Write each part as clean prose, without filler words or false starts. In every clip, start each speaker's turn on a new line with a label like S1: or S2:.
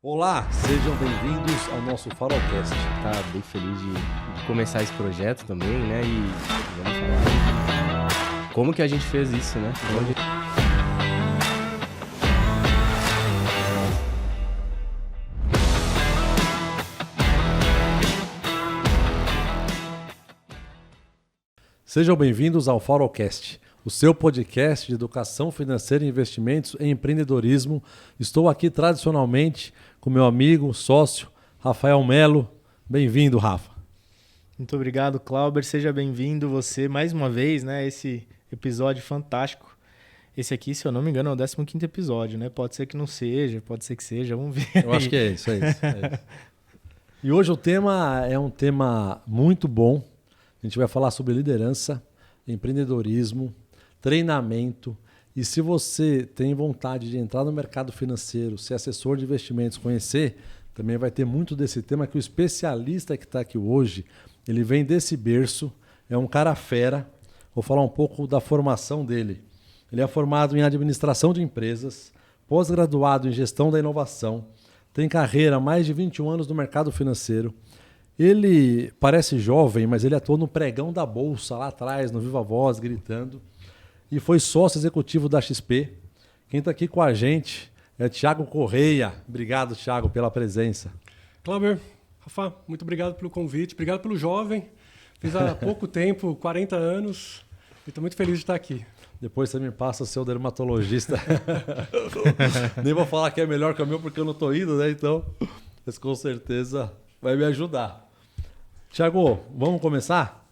S1: Olá, sejam bem-vindos ao nosso Farolcast.
S2: Tá bem feliz de começar esse projeto também, né? E vamos falar como que a gente fez isso, né?
S1: Sejam bem-vindos ao Farolcast, o seu podcast de educação financeira e investimentos em empreendedorismo. Estou aqui tradicionalmente com meu amigo, sócio, Rafael Melo. Bem-vindo, Rafa.
S3: Muito obrigado, Clauber. Seja bem-vindo você mais uma vez, né? Esse episódio fantástico. Esse aqui, se eu não me engano, é o 15º episódio, né? Pode ser que não seja, pode ser que seja, vamos ver.
S1: Eu acho que é isso, é isso. E hoje o tema é um tema muito bom. A gente vai falar sobre liderança, empreendedorismo, treinamento. E se você tem vontade de entrar no mercado financeiro, ser assessor de investimentos, conhecer, também vai ter muito desse tema que o especialista que está aqui hoje, ele vem desse berço, é um cara fera. Vou falar um pouco da formação dele. Ele é formado em administração de empresas, pós-graduado em gestão da inovação, tem carreira há mais de 21 anos no mercado financeiro. Ele parece jovem, mas ele atuou no pregão da Bolsa, lá atrás, no Viva Voz, gritando. E foi sócio executivo da XP. Quem está aqui com a gente é Thiago Correia. Obrigado, Thiago, pela presença.
S4: Clauber, Rafa, muito obrigado pelo convite. Obrigado pelo jovem. Fiz há pouco tempo, 40 anos. E estou muito feliz de estar aqui.
S1: Depois você me passa o seu dermatologista. Nem vou falar que é melhor que o meu, porque eu não estou indo, né? Então, mas com certeza vai me ajudar. Thiago, vamos começar?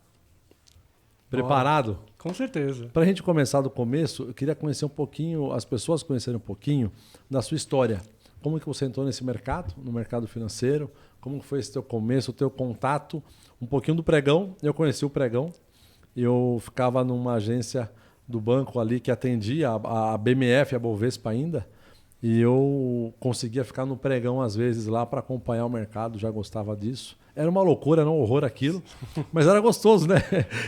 S1: Preparado?
S4: Com certeza.
S1: Para a gente começar do começo, eu queria conhecer um pouquinho, as pessoas conhecerem um pouquinho da sua história. Como que você entrou nesse mercado, no mercado financeiro? Como foi esse teu começo, o teu contato? Um pouquinho do pregão. Eu conheci o pregão. Eu ficava numa agência do banco ali que atendia a BMF, a Bovespa ainda. E eu conseguia ficar no pregão às vezes lá para acompanhar o mercado, já gostava disso. Era uma loucura, era um horror aquilo, mas era gostoso, né?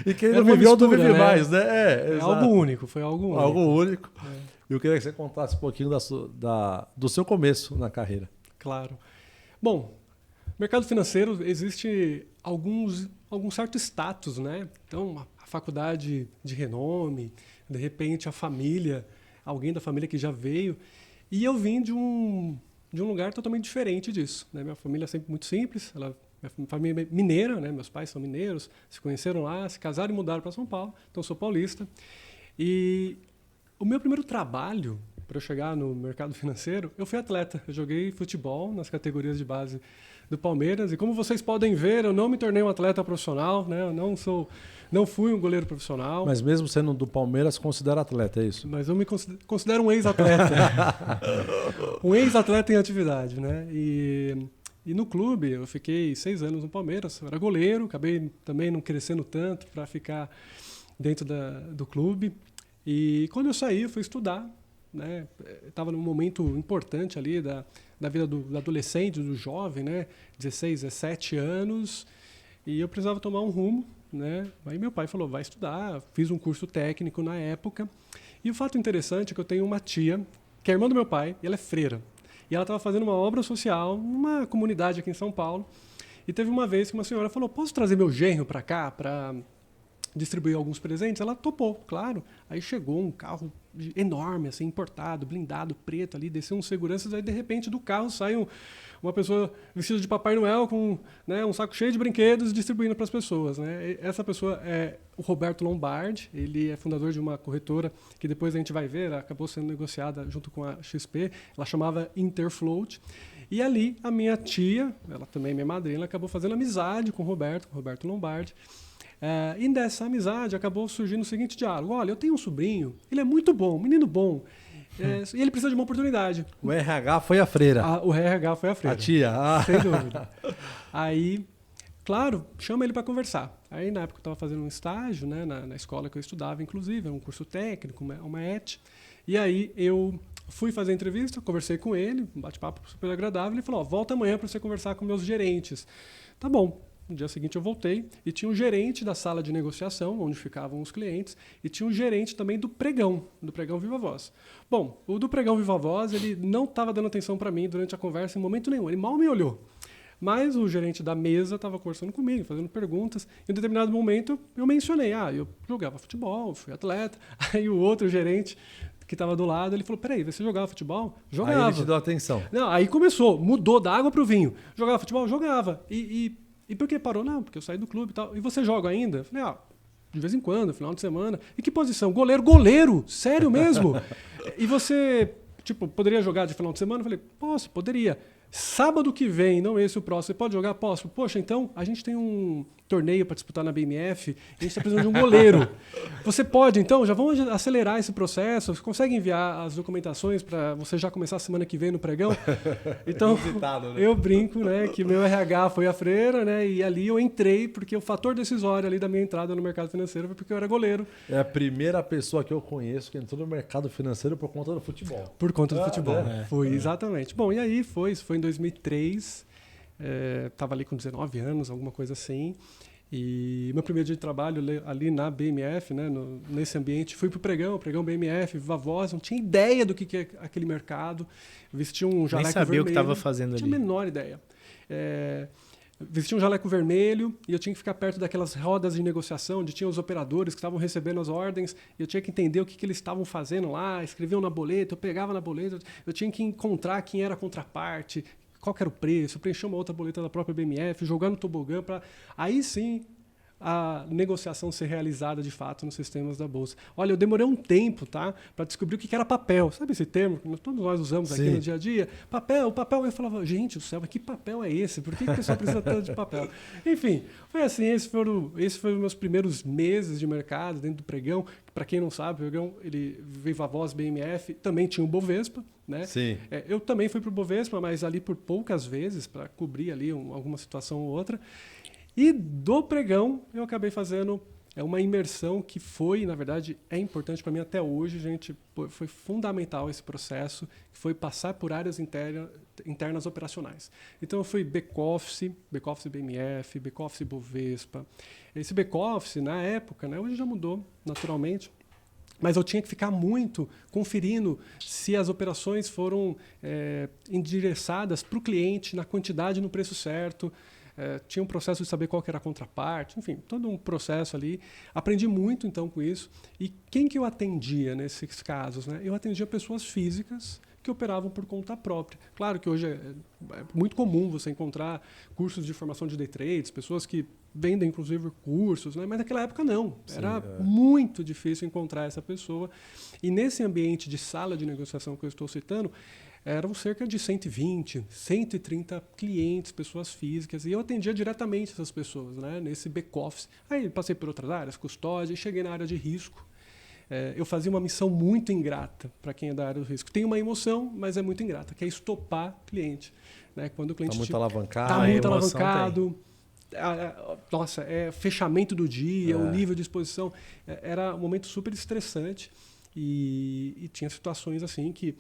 S1: E quem não viveu, não vive mais, né?
S4: É algo único, foi algo único.
S1: Algo único. Eu queria que você contasse um pouquinho do seu começo na carreira.
S4: Claro. Bom, mercado financeiro existe algum certo status, né? Então, a faculdade de renome, de repente a família, alguém da família que já veio. E eu vim de um lugar totalmente diferente disso, né? Minha família é sempre muito simples, minha família é mineira, né? Meus pais são mineiros, se conheceram lá, se casaram e mudaram para São Paulo, então eu sou paulista. E o meu primeiro trabalho para eu chegar no mercado financeiro, eu fui atleta, eu joguei futebol nas categorias de base do Palmeiras, e como vocês podem ver, eu não me tornei um atleta profissional, né? Eu não fui um goleiro profissional.
S1: Mas mesmo sendo do Palmeiras, considera atleta, é isso?
S4: Mas eu me considero um ex-atleta. Um ex-atleta em atividade, né? E no clube, eu fiquei 6 anos no Palmeiras, eu era goleiro, acabei também não crescendo tanto para ficar dentro do clube. E quando eu saí, eu fui estudar, né? Estava num momento importante ali da vida do adolescente, do jovem, né? 16, 17 anos, e eu precisava tomar um rumo, né? Aí meu pai falou, vai estudar, fiz um curso técnico na época. E o fato interessante é que eu tenho uma tia, que é irmã do meu pai, e ela é freira. E ela estava fazendo uma obra social numa comunidade aqui em São Paulo. E teve uma vez que uma senhora falou, posso trazer meu genro para cá, para distribuir alguns presentes? Ela topou, claro. Aí chegou um carro enorme, assim, importado, blindado, preto ali, desceu uns seguranças, aí de repente do carro sai uma pessoa vestida de Papai Noel com, né, um saco cheio de brinquedos distribuindo para as pessoas, né? E essa pessoa é o Roberto Lombardi, ele é fundador de uma corretora que depois a gente vai ver, acabou sendo negociada junto com a XP, ela chamava Interfloat. E ali a minha tia, ela também é minha madrinha, ela acabou fazendo amizade com o Roberto Lombardi. E dessa amizade acabou surgindo o seguinte diálogo: olha, eu tenho um sobrinho, ele é muito bom, menino bom, e ele precisa de uma oportunidade.
S1: O RH foi a freira.
S4: O RH foi a freira.
S1: A tia.
S4: Sem dúvida. Aí, claro, chama ele para conversar. Aí na época eu estava fazendo um estágio, né, na escola que eu estudava, inclusive, um curso técnico, uma ET. E aí eu fui fazer a entrevista, conversei com ele, um bate-papo super agradável, ele falou, volta amanhã para você conversar com meus gerentes. Tá bom. No dia seguinte eu voltei e tinha o gerente da sala de negociação, onde ficavam os clientes, e tinha o gerente também do pregão Viva Voz. Bom, o do pregão Viva Voz, ele não estava dando atenção para mim durante a conversa em momento nenhum, ele mal me olhou. Mas o gerente da mesa estava conversando comigo, fazendo perguntas. Em um determinado momento, eu mencionei, eu jogava futebol, fui atleta. Aí o outro gerente que estava do lado, ele falou, peraí, você jogava futebol? Jogava.
S1: Aí ele te deu atenção.
S4: Não, aí começou, mudou da água para o vinho. Jogava futebol? Jogava. E por que parou? Não, porque eu saí do clube e tal. E você joga ainda? Eu falei, de vez em quando, final de semana. E que posição? Goleiro? Sério mesmo? E você, poderia jogar de final de semana? Eu falei, poderia. Sábado que vem, não esse o próximo, você pode jogar? Posso. Poxa, então a gente tem um torneio para disputar na BMF, a gente está precisando de um goleiro. Você pode, então, já vamos acelerar esse processo, você consegue enviar as documentações para você já começar a semana que vem no pregão? Então,
S1: né?
S4: eu brinco, né, que meu RH foi a freira, né, e ali eu entrei, porque o fator decisório ali da minha entrada no mercado financeiro foi porque eu era goleiro.
S1: É a primeira pessoa que eu conheço que entrou no mercado financeiro por conta do futebol.
S4: Por conta do futebol,
S1: Foi,
S4: exatamente. Bom, e aí isso foi em 2003, estava ali com 19 anos, alguma coisa assim. E meu primeiro dia de trabalho ali na BMF, né, nesse ambiente, fui para o pregão BMF, Viva Voz, não tinha ideia do que é aquele mercado. Vestia um jaleco vermelho.
S3: Nem sabia o que estava fazendo ali.
S4: Não tinha a menor ideia. Vestia um jaleco vermelho e eu tinha que ficar perto daquelas rodas de negociação onde tinha os operadores que estavam recebendo as ordens e eu tinha que entender o que eles estavam fazendo lá, escreviam na boleta, eu pegava na boleta, eu tinha que encontrar quem era a contraparte, qual que era o preço, preencher uma outra boleta da própria BMF, jogar no tobogã para aí sim a negociação ser realizada de fato nos sistemas da Bolsa. Olha, eu demorei um tempo, tá, para descobrir o que era papel. Sabe esse termo que todos nós usamos aqui no dia a dia? Papel. Eu falava, gente do céu, mas que papel é esse? Por que o pessoal precisa tanto de papel? Enfim, foi assim, esses foram os meus primeiros meses de mercado dentro do pregão. Para quem não sabe, o pregão, ele Viva Voz, BMF, também tinha o Bovespa, né?
S1: Sim.
S4: Eu também fui para o Bovespa, mas ali por poucas vezes, para cobrir ali alguma situação ou outra. E do pregão, eu acabei fazendo uma imersão que foi, na verdade, é importante para mim até hoje, gente. Foi fundamental esse processo, que foi passar por áreas internas operacionais. Então, eu fui back-office BMF, back-office Bovespa. Esse back-office, na época, né, hoje já mudou, naturalmente, mas eu tinha que ficar muito conferindo se as operações foram endereçadas para o cliente, na quantidade e no preço certo. Tinha um processo de saber qual que era a contraparte, enfim, todo um processo ali. Aprendi muito, então, com isso. E quem que eu atendia nesses casos? Né? Eu atendia pessoas físicas que operavam por conta própria. Claro que hoje é muito comum você encontrar cursos de formação de day trades, pessoas que vendem, inclusive, cursos, né? Mas naquela época não. Era muito difícil encontrar essa pessoa. E nesse ambiente de sala de negociação que eu estou citando, eram cerca de 120, 130 clientes, pessoas físicas, e eu atendia diretamente essas pessoas, né, nesse back-office. Aí passei por outras áreas, custódia, e cheguei na área de risco. Eu fazia uma missão muito ingrata para quem é da área do risco. Tem uma emoção, mas é muito ingrata, que é estopar cliente. Né? Quando o cliente
S1: está muito alavancado.
S4: Está muito alavancado. Nossa, fechamento do dia, o nível de exposição. Era um momento super estressante e tinha situações assim que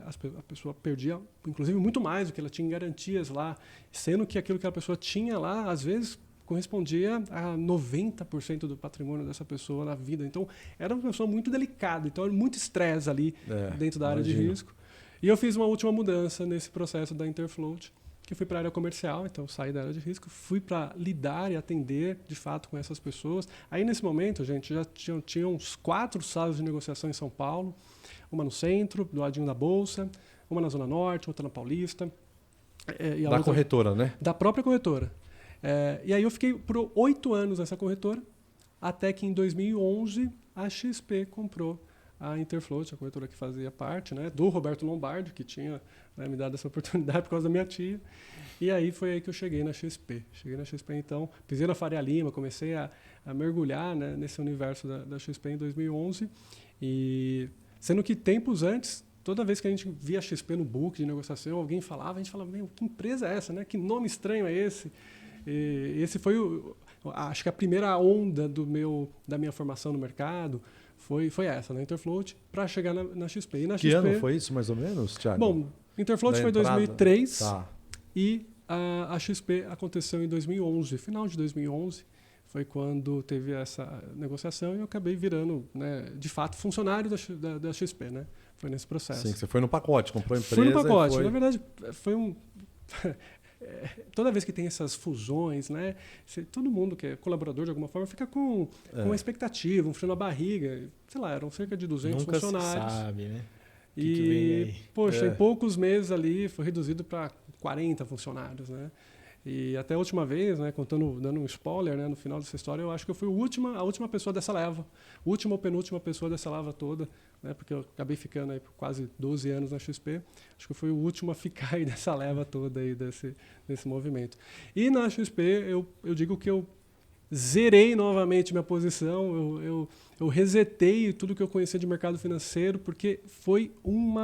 S4: a pessoa perdia, inclusive, muito mais do que ela tinha em garantias lá, sendo que aquilo que a pessoa tinha lá, às vezes, correspondia a 90% do patrimônio dessa pessoa na vida. Então, era uma pessoa muito delicada. Então, era muito estresse ali dentro da área de risco. E eu fiz uma última mudança nesse processo da Interfloat, que fui para a área comercial. Então, saí da área de risco, fui para lidar e atender, de fato, com essas pessoas. Aí, nesse momento, gente, já tinha uns 4 salas de negociação em São Paulo. Uma no centro, do ladinho da Bolsa, uma na Zona Norte, outra na Paulista.
S1: Da corretora, né?
S4: Da própria corretora. E aí eu fiquei por 8 anos nessa corretora, até que em 2011 a XP comprou a Interfloat, a corretora que fazia parte, né, do Roberto Lombardi, que tinha, né, me dado essa oportunidade por causa da minha tia. E aí foi aí que eu cheguei na XP. Cheguei na XP, então, pisei na Faria Lima, comecei a mergulhar, né, nesse universo da XP em 2011. E sendo que tempos antes, toda vez que a gente via a XP no book de negociação, alguém falava, a gente falava, meu, que empresa é essa, né? Que nome estranho é esse? E esse foi, acho que a primeira onda da minha formação no mercado foi essa, na Interfloat, para chegar na XP. E na
S1: que
S4: XP,
S1: ano foi isso, mais ou menos, Thiago?
S4: Bom, Interfloat
S1: da
S4: foi em
S1: entrada?
S4: 2003
S1: Tá.
S4: E a XP aconteceu em 2011, final de 2011, foi quando teve essa negociação e eu acabei virando, né, de fato, funcionário da XP, né? Foi nesse processo.
S1: Sim, você foi no pacote, comprou a empresa.
S4: Fui no pacote. Na verdade, foi um... Toda vez que tem essas fusões, né, todo mundo que é colaborador de alguma forma fica com uma expectativa, um frio na barriga. Sei lá, eram cerca de 200
S3: Nunca
S4: funcionários.
S3: Se sabe, né?
S4: E, poxa, em poucos meses ali foi reduzido para 40 funcionários, né? E até a última vez, né, dando um spoiler, né, no final dessa história, eu acho que eu fui a última pessoa dessa leva, última ou penúltima pessoa dessa leva toda, né, porque eu acabei ficando aí por quase 12 anos na XP, acho que eu fui o último a ficar aí dessa leva toda aí desse movimento. E na XP eu digo que eu zerei novamente minha posição, eu resetei tudo que eu conhecia de mercado financeiro, porque foi um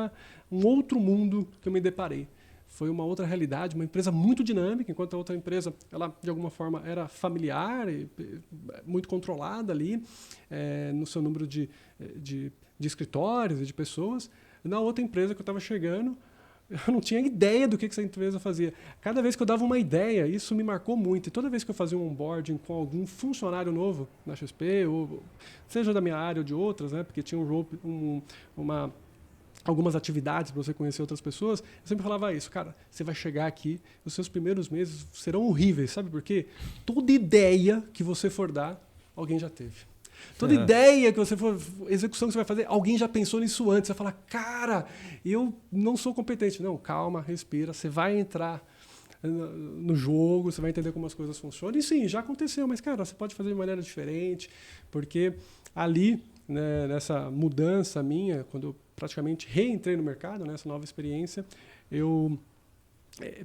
S4: outro mundo que eu me deparei. Foi uma outra realidade, uma empresa muito dinâmica, enquanto a outra empresa, ela de alguma forma era familiar, muito controlada ali, no seu número de escritórios e de pessoas. Na outra empresa que eu estava chegando, eu não tinha ideia do que essa empresa fazia. Cada vez que eu dava uma ideia, isso me marcou muito. E toda vez que eu fazia um onboarding com algum funcionário novo na XP, ou seja da minha área ou de outras, né, porque tinha algumas atividades para você conhecer outras pessoas, eu sempre falava isso, cara, você vai chegar aqui, os seus primeiros meses serão horríveis, sabe por quê? Toda ideia que você for dar, alguém já teve. Toda ideia que você for, execução que você vai fazer, alguém já pensou nisso antes. Você vai falar, cara, eu não sou competente. Não, calma, respira, você vai entrar no jogo, você vai entender como as coisas funcionam. E sim, já aconteceu, mas, cara, você pode fazer de maneira diferente, porque ali, né, nessa mudança minha, quando eu praticamente reentrei no mercado, nessa nova experiência, eu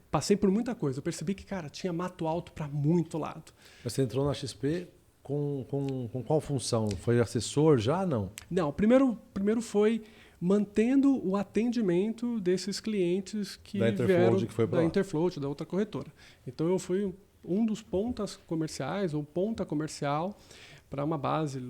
S4: passei por muita coisa. Eu percebi que, cara, tinha mato alto para muito lado.
S1: Mas você entrou na XP com qual função? Foi assessor já? Não?
S4: Não, primeiro foi mantendo o atendimento desses clientes que vieram da Interfloat, da outra corretora. Então eu fui um dos pontas comerciais, ou ponta comercial, para uma base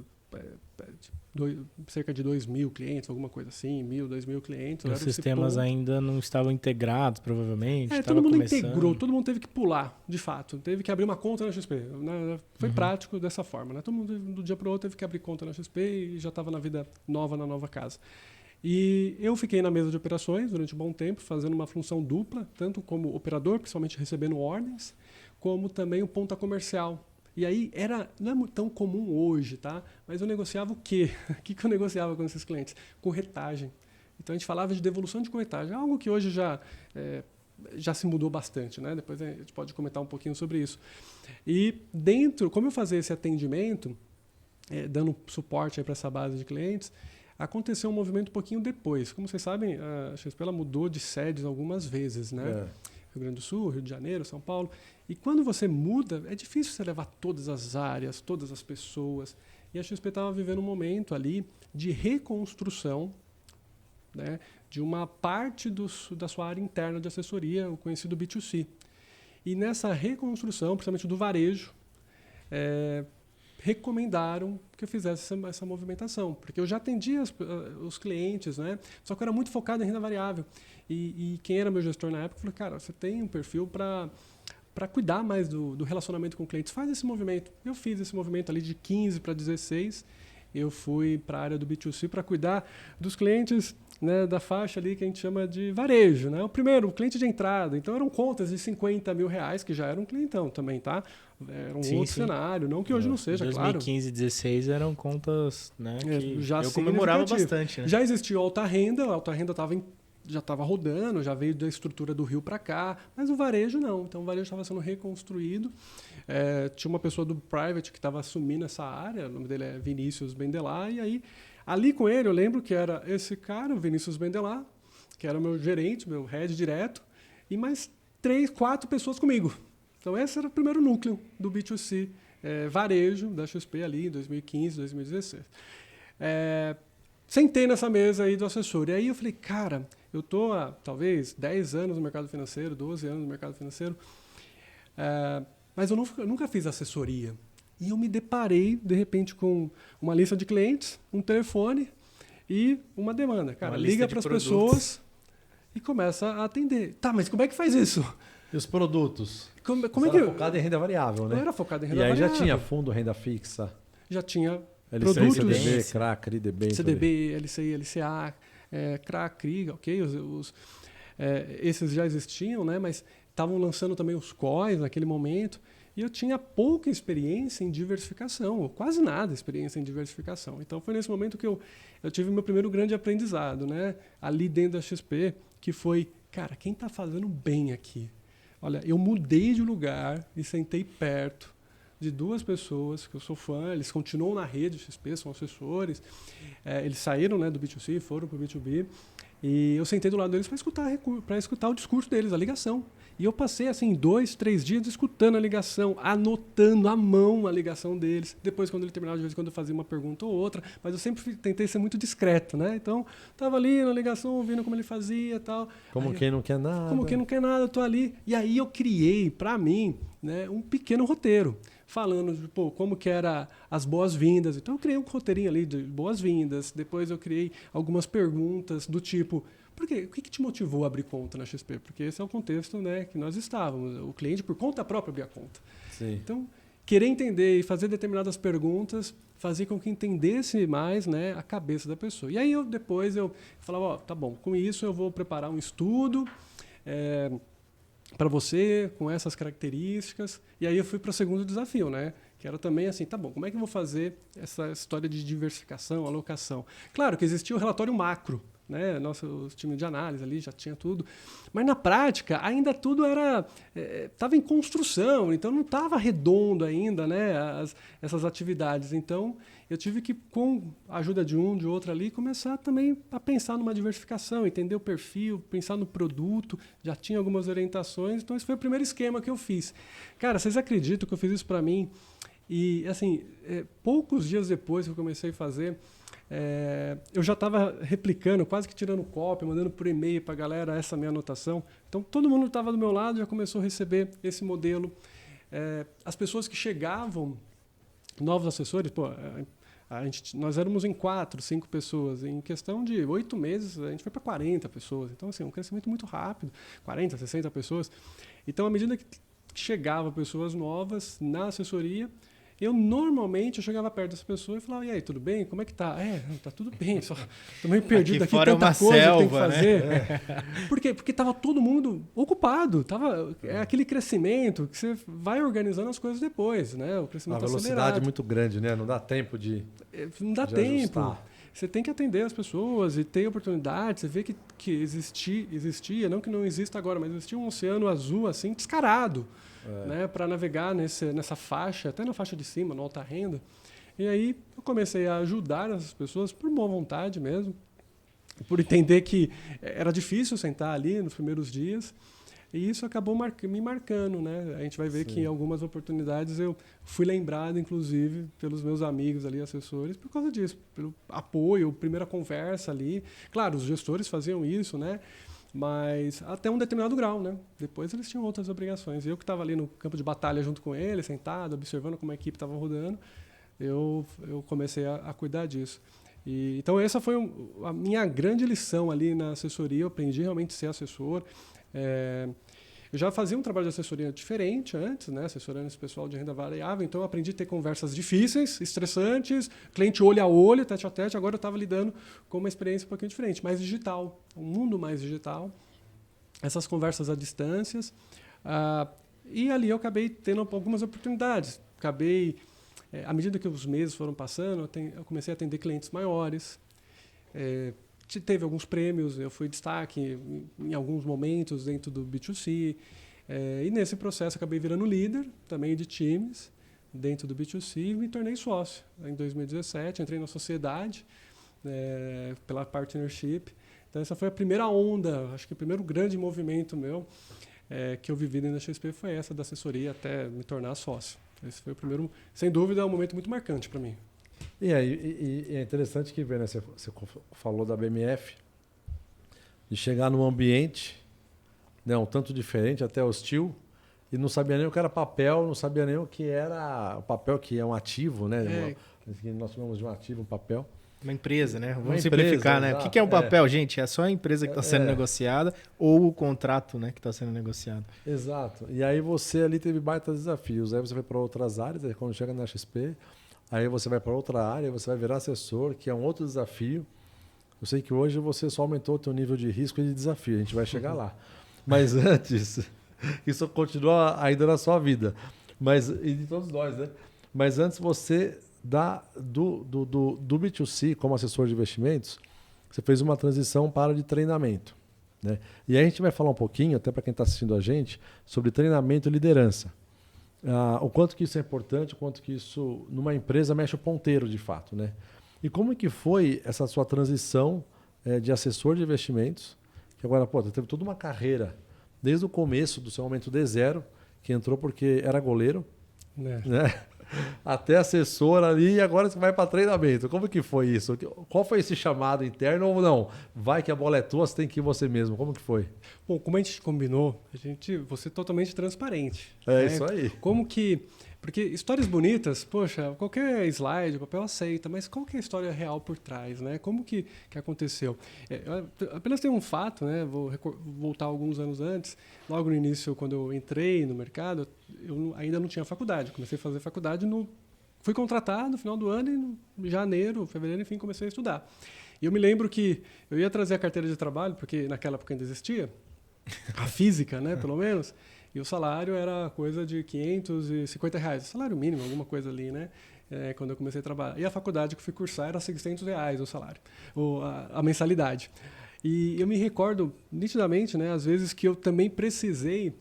S4: cerca de 2.000 clientes, alguma coisa assim, 1.000, 2.000 clientes.
S3: Os sistemas ainda não estavam integrados, provavelmente.
S4: Todo mundo integrou, todo mundo teve que pular, de fato. Teve que abrir uma conta na XP. Né? Foi prático dessa forma. Né? Todo mundo, do dia para o outro, teve que abrir conta na XP e já estava na vida nova, na nova casa. E eu fiquei na mesa de operações durante um bom tempo, fazendo uma função dupla, tanto como operador, principalmente recebendo ordens, como também o ponta comercial. E aí não é tão comum hoje, tá? Mas eu negociava o quê? O que eu negociava com esses clientes? Corretagem. Então a gente falava de devolução de corretagem, algo que hoje já se mudou bastante, né? Depois a gente pode comentar um pouquinho sobre isso. E como eu fazia esse atendimento, dando suporte para essa base de clientes, aconteceu um movimento um pouquinho depois. Como vocês sabem, a XP ela mudou de sedes algumas vezes, né? Rio Grande do Sul, Rio de Janeiro, São Paulo. E quando você muda, é difícil você levar todas as áreas, todas as pessoas. E a XP estava vivendo um momento ali de reconstrução, né, de uma parte da sua área interna de assessoria, o conhecido B2C. E nessa reconstrução, principalmente do varejo, recomendaram que eu fizesse essa movimentação, porque eu já atendia os clientes, né? Só que eu era muito focado em renda variável. E quem era meu gestor na época falou, cara, você tem um perfil para cuidar mais do relacionamento com clientes, faz esse movimento. Eu fiz esse movimento ali de 15 para 16, eu fui para a área do B2C para cuidar dos clientes, né, da faixa ali que a gente chama de varejo, né? O primeiro, o cliente de entrada. Então eram contas de 50 mil reais, que já era um clientão também, tá? Era um outro cenário, não que hoje não seja,
S3: 2015,
S4: claro.
S3: 2015 e 2016 eram contas, né, que
S4: já
S3: eu comemorava bastante. Né?
S4: Já existia a alta renda já estava rodando, já veio da estrutura do Rio para cá, mas o varejo não. Então o varejo estava sendo reconstruído. Tinha uma pessoa do private que estava assumindo essa área, o nome dele é Vinícius Bendelar, e aí ali com ele eu lembro que era esse cara, o Vinícius Bendelar, que era o meu gerente, meu head direto, e mais 3, 4 pessoas comigo. Então esse era o primeiro núcleo do B2C varejo da XP ali em 2015, 2016. Sentei nessa mesa aí do assessor. E aí eu falei, cara, eu estou há talvez 10 anos no mercado financeiro, 12 anos no mercado financeiro, mas eu nunca fiz assessoria. E eu me deparei, de repente, com uma lista de clientes, um telefone e uma demanda. Cara, liga para as pessoas e começa a atender. Tá, mas como é que faz isso?
S1: E os produtos?
S4: Como
S1: Você
S4: é que
S1: era focado em renda variável, né?
S4: Eu era focado em renda
S1: E aí
S4: variável.
S1: já tinha fundo, renda fixa,
S4: Já tinha
S1: LCI,
S4: produtos,
S1: CDB, CRA, CRI, DB.
S4: CDB, LCI, LCA, CRA, CRI, ok? Esses já existiam, né? Mas estavam lançando também os COIs naquele momento. E eu tinha pouca experiência em diversificação, ou quase nada experiência em diversificação. Então foi nesse momento que eu tive meu primeiro grande aprendizado, né? Ali dentro da XP, que foi, cara, quem está fazendo bem aqui? Olha, eu mudei de lugar e sentei perto de duas pessoas que eu sou fã, eles continuam na rede XP, são assessores, eles saíram, né, do B2C, foram para o B2B, e eu sentei do lado deles para escutar o discurso deles, a ligação. E eu passei assim 2, 3 dias escutando a ligação, anotando à mão a ligação deles. Depois, quando ele terminava, de vez em quando eu fazia uma pergunta ou outra, mas eu sempre tentei ser muito discreto, né? Então, estava ali na ligação, ouvindo como ele fazia e tal.
S1: Como quem não quer nada.
S4: Como quem não quer nada, eu tô ali. E aí eu criei, para mim, né, um pequeno roteiro, falando de como que era as boas-vindas. Então eu criei um roteirinho ali de boas-vindas, depois eu criei algumas perguntas do tipo, por quê? O que te motivou a abrir conta na XP? Porque esse é o contexto, né, que nós estávamos. O cliente, por conta própria, abria conta.
S1: Sim.
S4: Então, querer entender e fazer determinadas perguntas fazia com que entendesse mais, né, a cabeça da pessoa. E aí depois eu falava, tá bom, com isso eu vou preparar um estudo para você, com essas características. E aí eu fui para o segundo desafio, né? Que era também assim, tá bom, como é que eu vou fazer essa história de diversificação, alocação? Claro que existia o relatório macro, né? Nosso time de análise ali já tinha tudo. Mas na prática, ainda tudo estava em construção, então não estava redondo ainda, né? Essas atividades. Então, eu tive que, com a ajuda de um, de outro ali, começar também a pensar numa diversificação, entender o perfil, pensar no produto, já tinha algumas orientações. Então, esse foi o primeiro esquema que eu fiz. Cara, vocês acreditam que eu fiz isso para mim? E, assim, poucos dias depois que eu comecei a fazer, eu já estava replicando, quase que tirando cópia, mandando por e-mail para a galera essa minha anotação. Então, todo mundo que estava do meu lado já começou a receber esse modelo. As pessoas que chegavam, novos assessores, nós éramos em 4, 5 pessoas. Em questão de 8 meses, a gente foi para 40 pessoas. Então, assim, um crescimento muito rápido, 40, 60 pessoas. Então, à medida que chegavam pessoas novas na assessoria, eu normalmente chegava perto dessa pessoa e falava, e aí, tudo bem? Como é que tá? Tá tudo bem, só tô meio perdido aqui, tanta coisa selva, que tem que fazer. Né? Por quê? Porque estava todo mundo ocupado, aquele crescimento que você vai organizando as coisas depois, né? O crescimento acelerado.
S1: A velocidade é muito grande, né? Não dá tempo de
S4: Não dá tempo.
S1: Ajustar.
S4: Você tem que atender as pessoas e ter oportunidade. Você vê que existia, não que não exista agora, mas existia um oceano azul assim, descarado. Né, para navegar nessa faixa, até na faixa de cima, no alta renda. E aí eu comecei a ajudar essas pessoas por boa vontade mesmo, por entender que era difícil sentar ali nos primeiros dias. E isso acabou me marcando. Né? A gente vai ver que em algumas oportunidades eu fui lembrado, inclusive, pelos meus amigos ali, assessores, por causa disso, pelo apoio, primeira conversa ali. Claro, os gestores faziam isso, né? Mas até um determinado grau, né? Depois eles tinham outras obrigações. Eu que estava ali no campo de batalha junto com eles, sentado, observando como a equipe estava rodando, eu comecei a cuidar disso. Então essa foi a minha grande lição ali na assessoria. Eu aprendi realmente a ser assessor. Eu já fazia um trabalho de assessoria diferente antes, né? Assessorando esse pessoal de renda variável. Então eu aprendi a ter conversas difíceis, estressantes, cliente olho a olho, tete a tete. Agora eu estava lidando com uma experiência um pouquinho diferente, mais digital, um mundo mais digital. Essas conversas à distância. E ali eu acabei tendo algumas oportunidades. À medida que os meses foram passando, eu comecei a atender clientes maiores. Teve alguns prêmios, eu fui destaque em alguns momentos dentro do B2C. E nesse processo acabei virando líder também de times dentro do B2C e me tornei sócio. Em 2017, entrei na sociedade pela partnership. Então essa foi a primeira onda, acho que o primeiro grande movimento meu que eu vivi dentro da XP foi essa da assessoria até me tornar sócio. Esse foi o primeiro, sem dúvida, um momento muito marcante para mim.
S1: E é interessante que, né, você falou da BMF, de chegar num ambiente, né, um tanto diferente, até hostil, e não sabia nem o que era papel, não sabia nem o que era o papel, que é um ativo, né? Nós chamamos de um ativo, um papel.
S3: Uma empresa, né? Vamos
S1: Uma
S3: simplificar,
S1: empresa,
S3: né?
S1: exato.
S3: O que é um papel, gente? É só a empresa que está sendo
S1: É.
S3: negociada ou o contrato, né, que está sendo negociado.
S1: Exato. E aí você ali teve baita desafios. Aí você foi para outras áreas, aí quando chega na XP, aí você vai para outra área, você vai virar assessor, que é um outro desafio. Eu sei que hoje você só aumentou o teu nível de risco e de desafio, a gente vai chegar lá. Mas antes, isso continua ainda na sua vida. Mas, e de todos nós, né? Mas antes você do B2C, como assessor de investimentos, você fez uma transição para a área de treinamento. Né? E aí a gente vai falar um pouquinho, até para quem está assistindo a gente, sobre treinamento e liderança. O quanto que isso é importante, o quanto que isso, numa empresa, mexe o ponteiro, de fato. Né? E como que foi essa sua transição de assessor de investimentos, que agora, pô, você teve toda uma carreira, desde o começo do seu momento D0, que entrou porque era goleiro,
S4: Né?
S1: né? Até assessor ali, e agora você vai para treinamento. Como que foi isso? Qual foi esse chamado interno ou não? Vai que a bola é tua, você tem que ir você mesmo. Como que foi?
S4: Bom, como a gente combinou, você é totalmente transparente.
S1: É
S4: né?
S1: isso aí.
S4: Como que... Porque histórias bonitas, poxa, qualquer slide, o papel aceita, mas qual que é a história real por trás, né? Como que aconteceu? Apenas tem um fato, né? Vou voltar alguns anos antes. Logo no início, quando eu entrei no mercado, eu ainda não tinha faculdade. Comecei a fazer faculdade, fui contratado no final do ano e em janeiro, fevereiro, enfim, comecei a estudar. E eu me lembro que eu ia trazer a carteira de trabalho, porque naquela época ainda existia, a física, né, pelo menos, e o salário era coisa de R$550, salário mínimo, alguma coisa ali, né, quando eu comecei a trabalhar. E a faculdade que eu fui cursar era R$600 o salário, a mensalidade. E eu me recordo nitidamente, né, às vezes que eu também precisei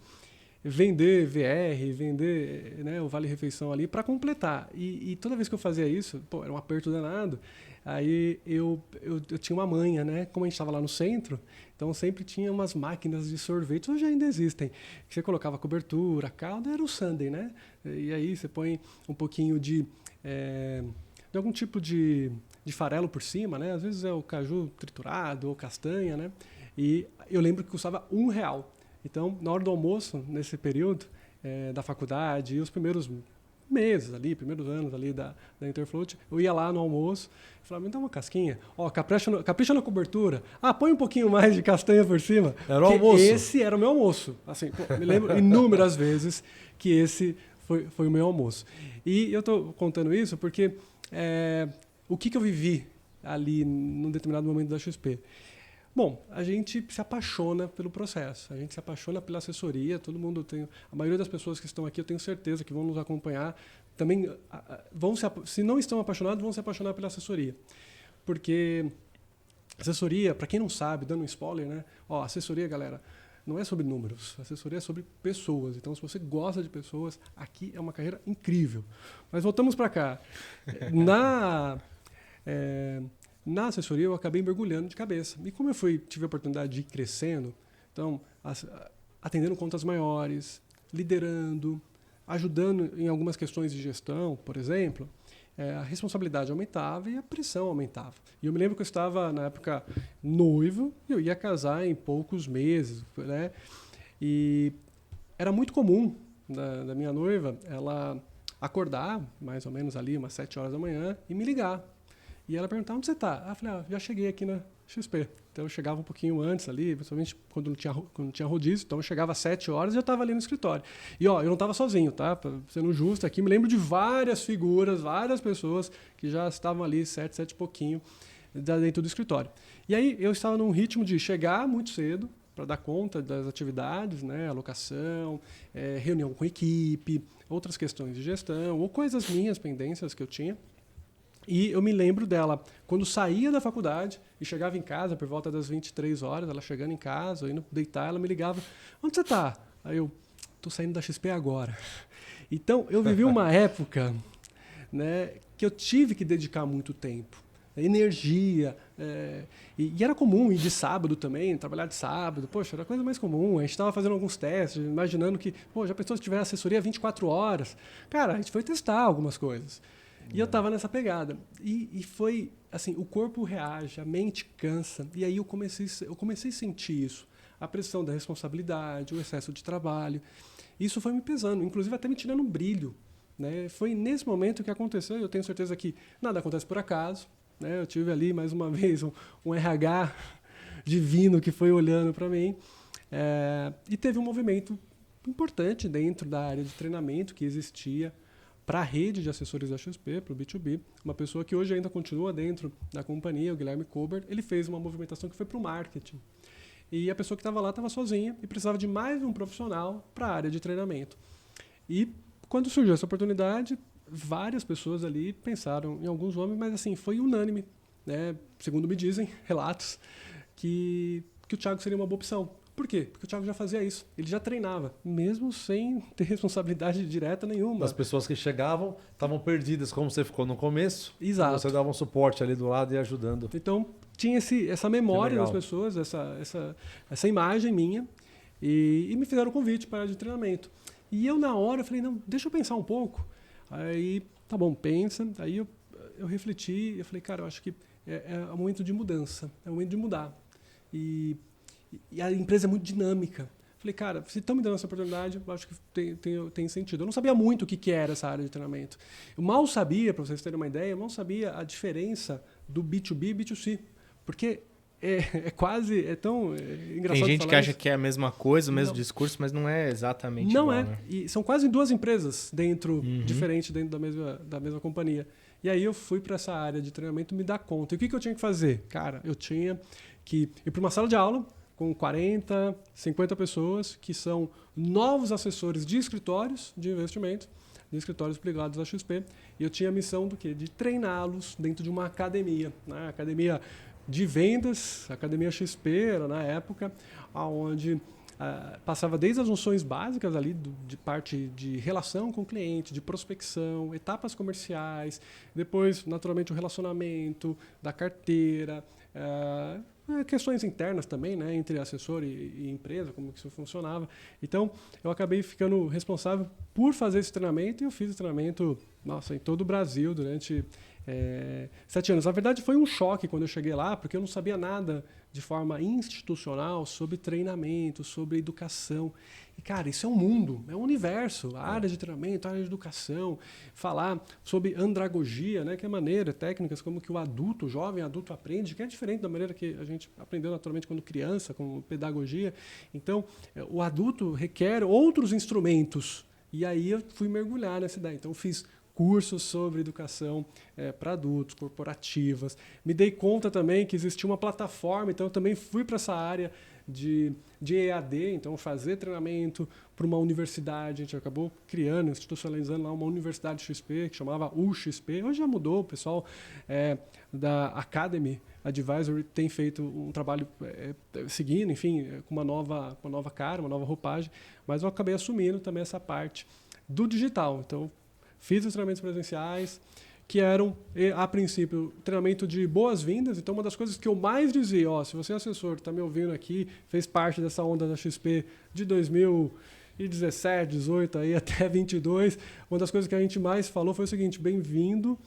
S4: vender VR, vender, né, o Vale Refeição ali para completar. E toda vez que eu fazia isso, pô, era um aperto danado. Aí eu tinha uma manha, né? Como a gente estava lá no centro, então sempre tinha umas máquinas de sorvete, hoje ainda existem, que você colocava cobertura, calda, era o sundae, né? E aí você põe um pouquinho de algum tipo de farelo por cima, né? Às vezes é o caju triturado ou castanha, né? E eu lembro que custava R$1. Então, na hora do almoço, nesse período da faculdade e os primeiros meses ali, primeiros anos ali da Interfloat, eu ia lá no almoço e falava, me dá uma casquinha, capricha na cobertura, põe um pouquinho mais de castanha por cima.
S1: Era o almoço.
S4: Esse era o meu almoço. Assim, pô, me lembro inúmeras vezes que esse foi o meu almoço. E eu estou contando isso porque o que eu vivi ali num determinado momento da XP? Bom, a gente se apaixona pelo processo, a gente se apaixona pela assessoria, todo mundo tem... A maioria das pessoas que estão aqui, eu tenho certeza que vão nos acompanhar, também se não estão apaixonados, vão se apaixonar pela assessoria. Porque assessoria, para quem não sabe, dando um spoiler, né? Assessoria, galera, não é sobre números, assessoria é sobre pessoas. Então, se você gosta de pessoas, aqui é uma carreira incrível. Mas voltamos para cá. Na assessoria, eu acabei mergulhando de cabeça. E como eu tive a oportunidade de ir crescendo, então, atendendo contas maiores, liderando, ajudando em algumas questões de gestão, por exemplo, a responsabilidade aumentava e a pressão aumentava. E eu me lembro que eu estava, na época, noivo, e eu ia casar em poucos meses, né? E era muito comum da minha noiva ela acordar, mais ou menos ali, umas 7 horas da manhã, e me ligar. E ela perguntava, onde você está? Eu falei, já cheguei aqui na XP. Então eu chegava um pouquinho antes ali, principalmente quando não tinha rodízio. Então eu chegava às 7 horas e eu estava ali no escritório. E eu não estava sozinho, tá? Sendo justo aqui, me lembro de várias figuras, várias pessoas que já estavam ali 7 e pouquinho dentro do escritório. E aí eu estava num ritmo de chegar muito cedo para dar conta das atividades, né? Alocação, reunião com equipe, outras questões de gestão ou coisas minhas, pendências que eu tinha. E eu me lembro dela, quando saía da faculdade e chegava em casa por volta das 23 horas, ela chegando em casa, eu indo deitar, ela me ligava, onde você está? Aí eu, estou saindo da XP agora. Então, eu vivi uma época, né, que eu tive que dedicar muito tempo, energia, e era comum ir de sábado também, trabalhar de sábado, poxa, era a coisa mais comum, a gente estava fazendo alguns testes, imaginando que, já pensou se tiver assessoria 24 horas? Cara, a gente foi testar algumas coisas. E eu estava nessa pegada. E foi assim, o corpo reage, a mente cansa. E aí eu comecei a sentir isso. A pressão da responsabilidade, o excesso de trabalho. Isso foi me pesando, inclusive até me tirando um brilho. Né? Foi nesse momento que aconteceu, e eu tenho certeza que nada acontece por acaso. né? Eu tive ali, mais uma vez, um RH divino que foi olhando para mim. E teve um movimento importante dentro da área de treinamento que existia para a rede de assessores da XP, para o B2B. Uma pessoa que hoje ainda continua dentro da companhia, o Guilherme Colbert, ele fez uma movimentação que foi para o marketing. E a pessoa que estava lá estava sozinha e precisava de mais um profissional para a área de treinamento. E quando surgiu essa oportunidade, várias pessoas ali pensaram em alguns nomes, mas assim, foi unânime, né? Segundo me dizem, relatos, que o Thiago seria uma boa opção. Por quê? Porque o Thiago já fazia isso. Ele já treinava, mesmo sem ter responsabilidade direta nenhuma.
S1: As pessoas que chegavam estavam perdidas, como você ficou no começo.
S4: Exato.
S1: Você dava um suporte ali do lado e ajudando.
S4: Então, tinha essa memória das pessoas, essa imagem minha, e me fizeram o convite para a área de treinamento. E eu, na hora, falei, não, deixa eu pensar um pouco. Aí, tá bom, pensa. Aí eu refleti, eu falei, cara, eu acho que é um momento de mudança, é um momento de mudar. E a empresa é muito dinâmica. Falei, cara, se estão me dando essa oportunidade, eu acho que tem sentido. Eu não sabia muito o que era essa área de treinamento. Eu mal sabia, para vocês terem uma ideia, eu mal sabia a diferença do B2B e B2C. Porque é tão engraçado.
S3: Tem gente que acha
S4: isso.
S3: que é a mesma coisa, o mesmo discurso, mas não é exatamente
S4: não
S3: igual.
S4: É.
S3: Né?
S4: E são quase duas empresas diferentes dentro da mesma companhia. E aí eu fui para essa área de treinamento me dar conta. E o que eu tinha que fazer? Cara, eu tinha que ir para uma sala de aula com 40, 50 pessoas que são novos assessores de escritórios de investimento, de escritórios ligados à XP. E eu tinha a missão do quê? De treiná-los dentro de uma academia, né? Academia de vendas, Academia XP era na época, onde passava desde as noções básicas ali de parte de relação com o cliente, de prospecção, etapas comerciais, depois, naturalmente, o relacionamento da carteira, questões internas também, né, entre assessor e empresa, como que isso funcionava. Então, eu acabei ficando responsável por fazer esse treinamento e eu fiz esse treinamento, em todo o Brasil durante 7 anos. Na verdade, foi um choque quando eu cheguei lá, porque eu não sabia nada de forma institucional sobre treinamento, sobre educação. E, cara, isso é um mundo, é um universo. A área de treinamento, a área de educação, falar sobre andragogia, né, que é maneira, técnicas como que o jovem adulto aprende, que é diferente da maneira que a gente aprendeu naturalmente quando criança, com pedagogia. Então, o adulto requer outros instrumentos. E aí eu fui mergulhar nessa ideia. Então, eu fiz cursos sobre educação para adultos, corporativas. Me dei conta também que existia uma plataforma, então eu também fui para essa área de EAD, então fazer treinamento para uma universidade. A gente acabou criando, institucionalizando lá uma universidade XP, que chamava UXP. Hoje já mudou, o pessoal da Academy Advisory tem feito um trabalho seguindo, enfim, com uma nova cara, uma nova roupagem, mas eu acabei assumindo também essa parte do digital. Então, fiz os treinamentos presenciais, que eram, a princípio, treinamento de boas-vindas. Então, uma das coisas que eu mais dizia, se você é assessor, está me ouvindo aqui, fez parte dessa onda da XP de 2017, 18 aí até 22, uma das coisas que a gente mais falou foi o seguinte: bem-vindo,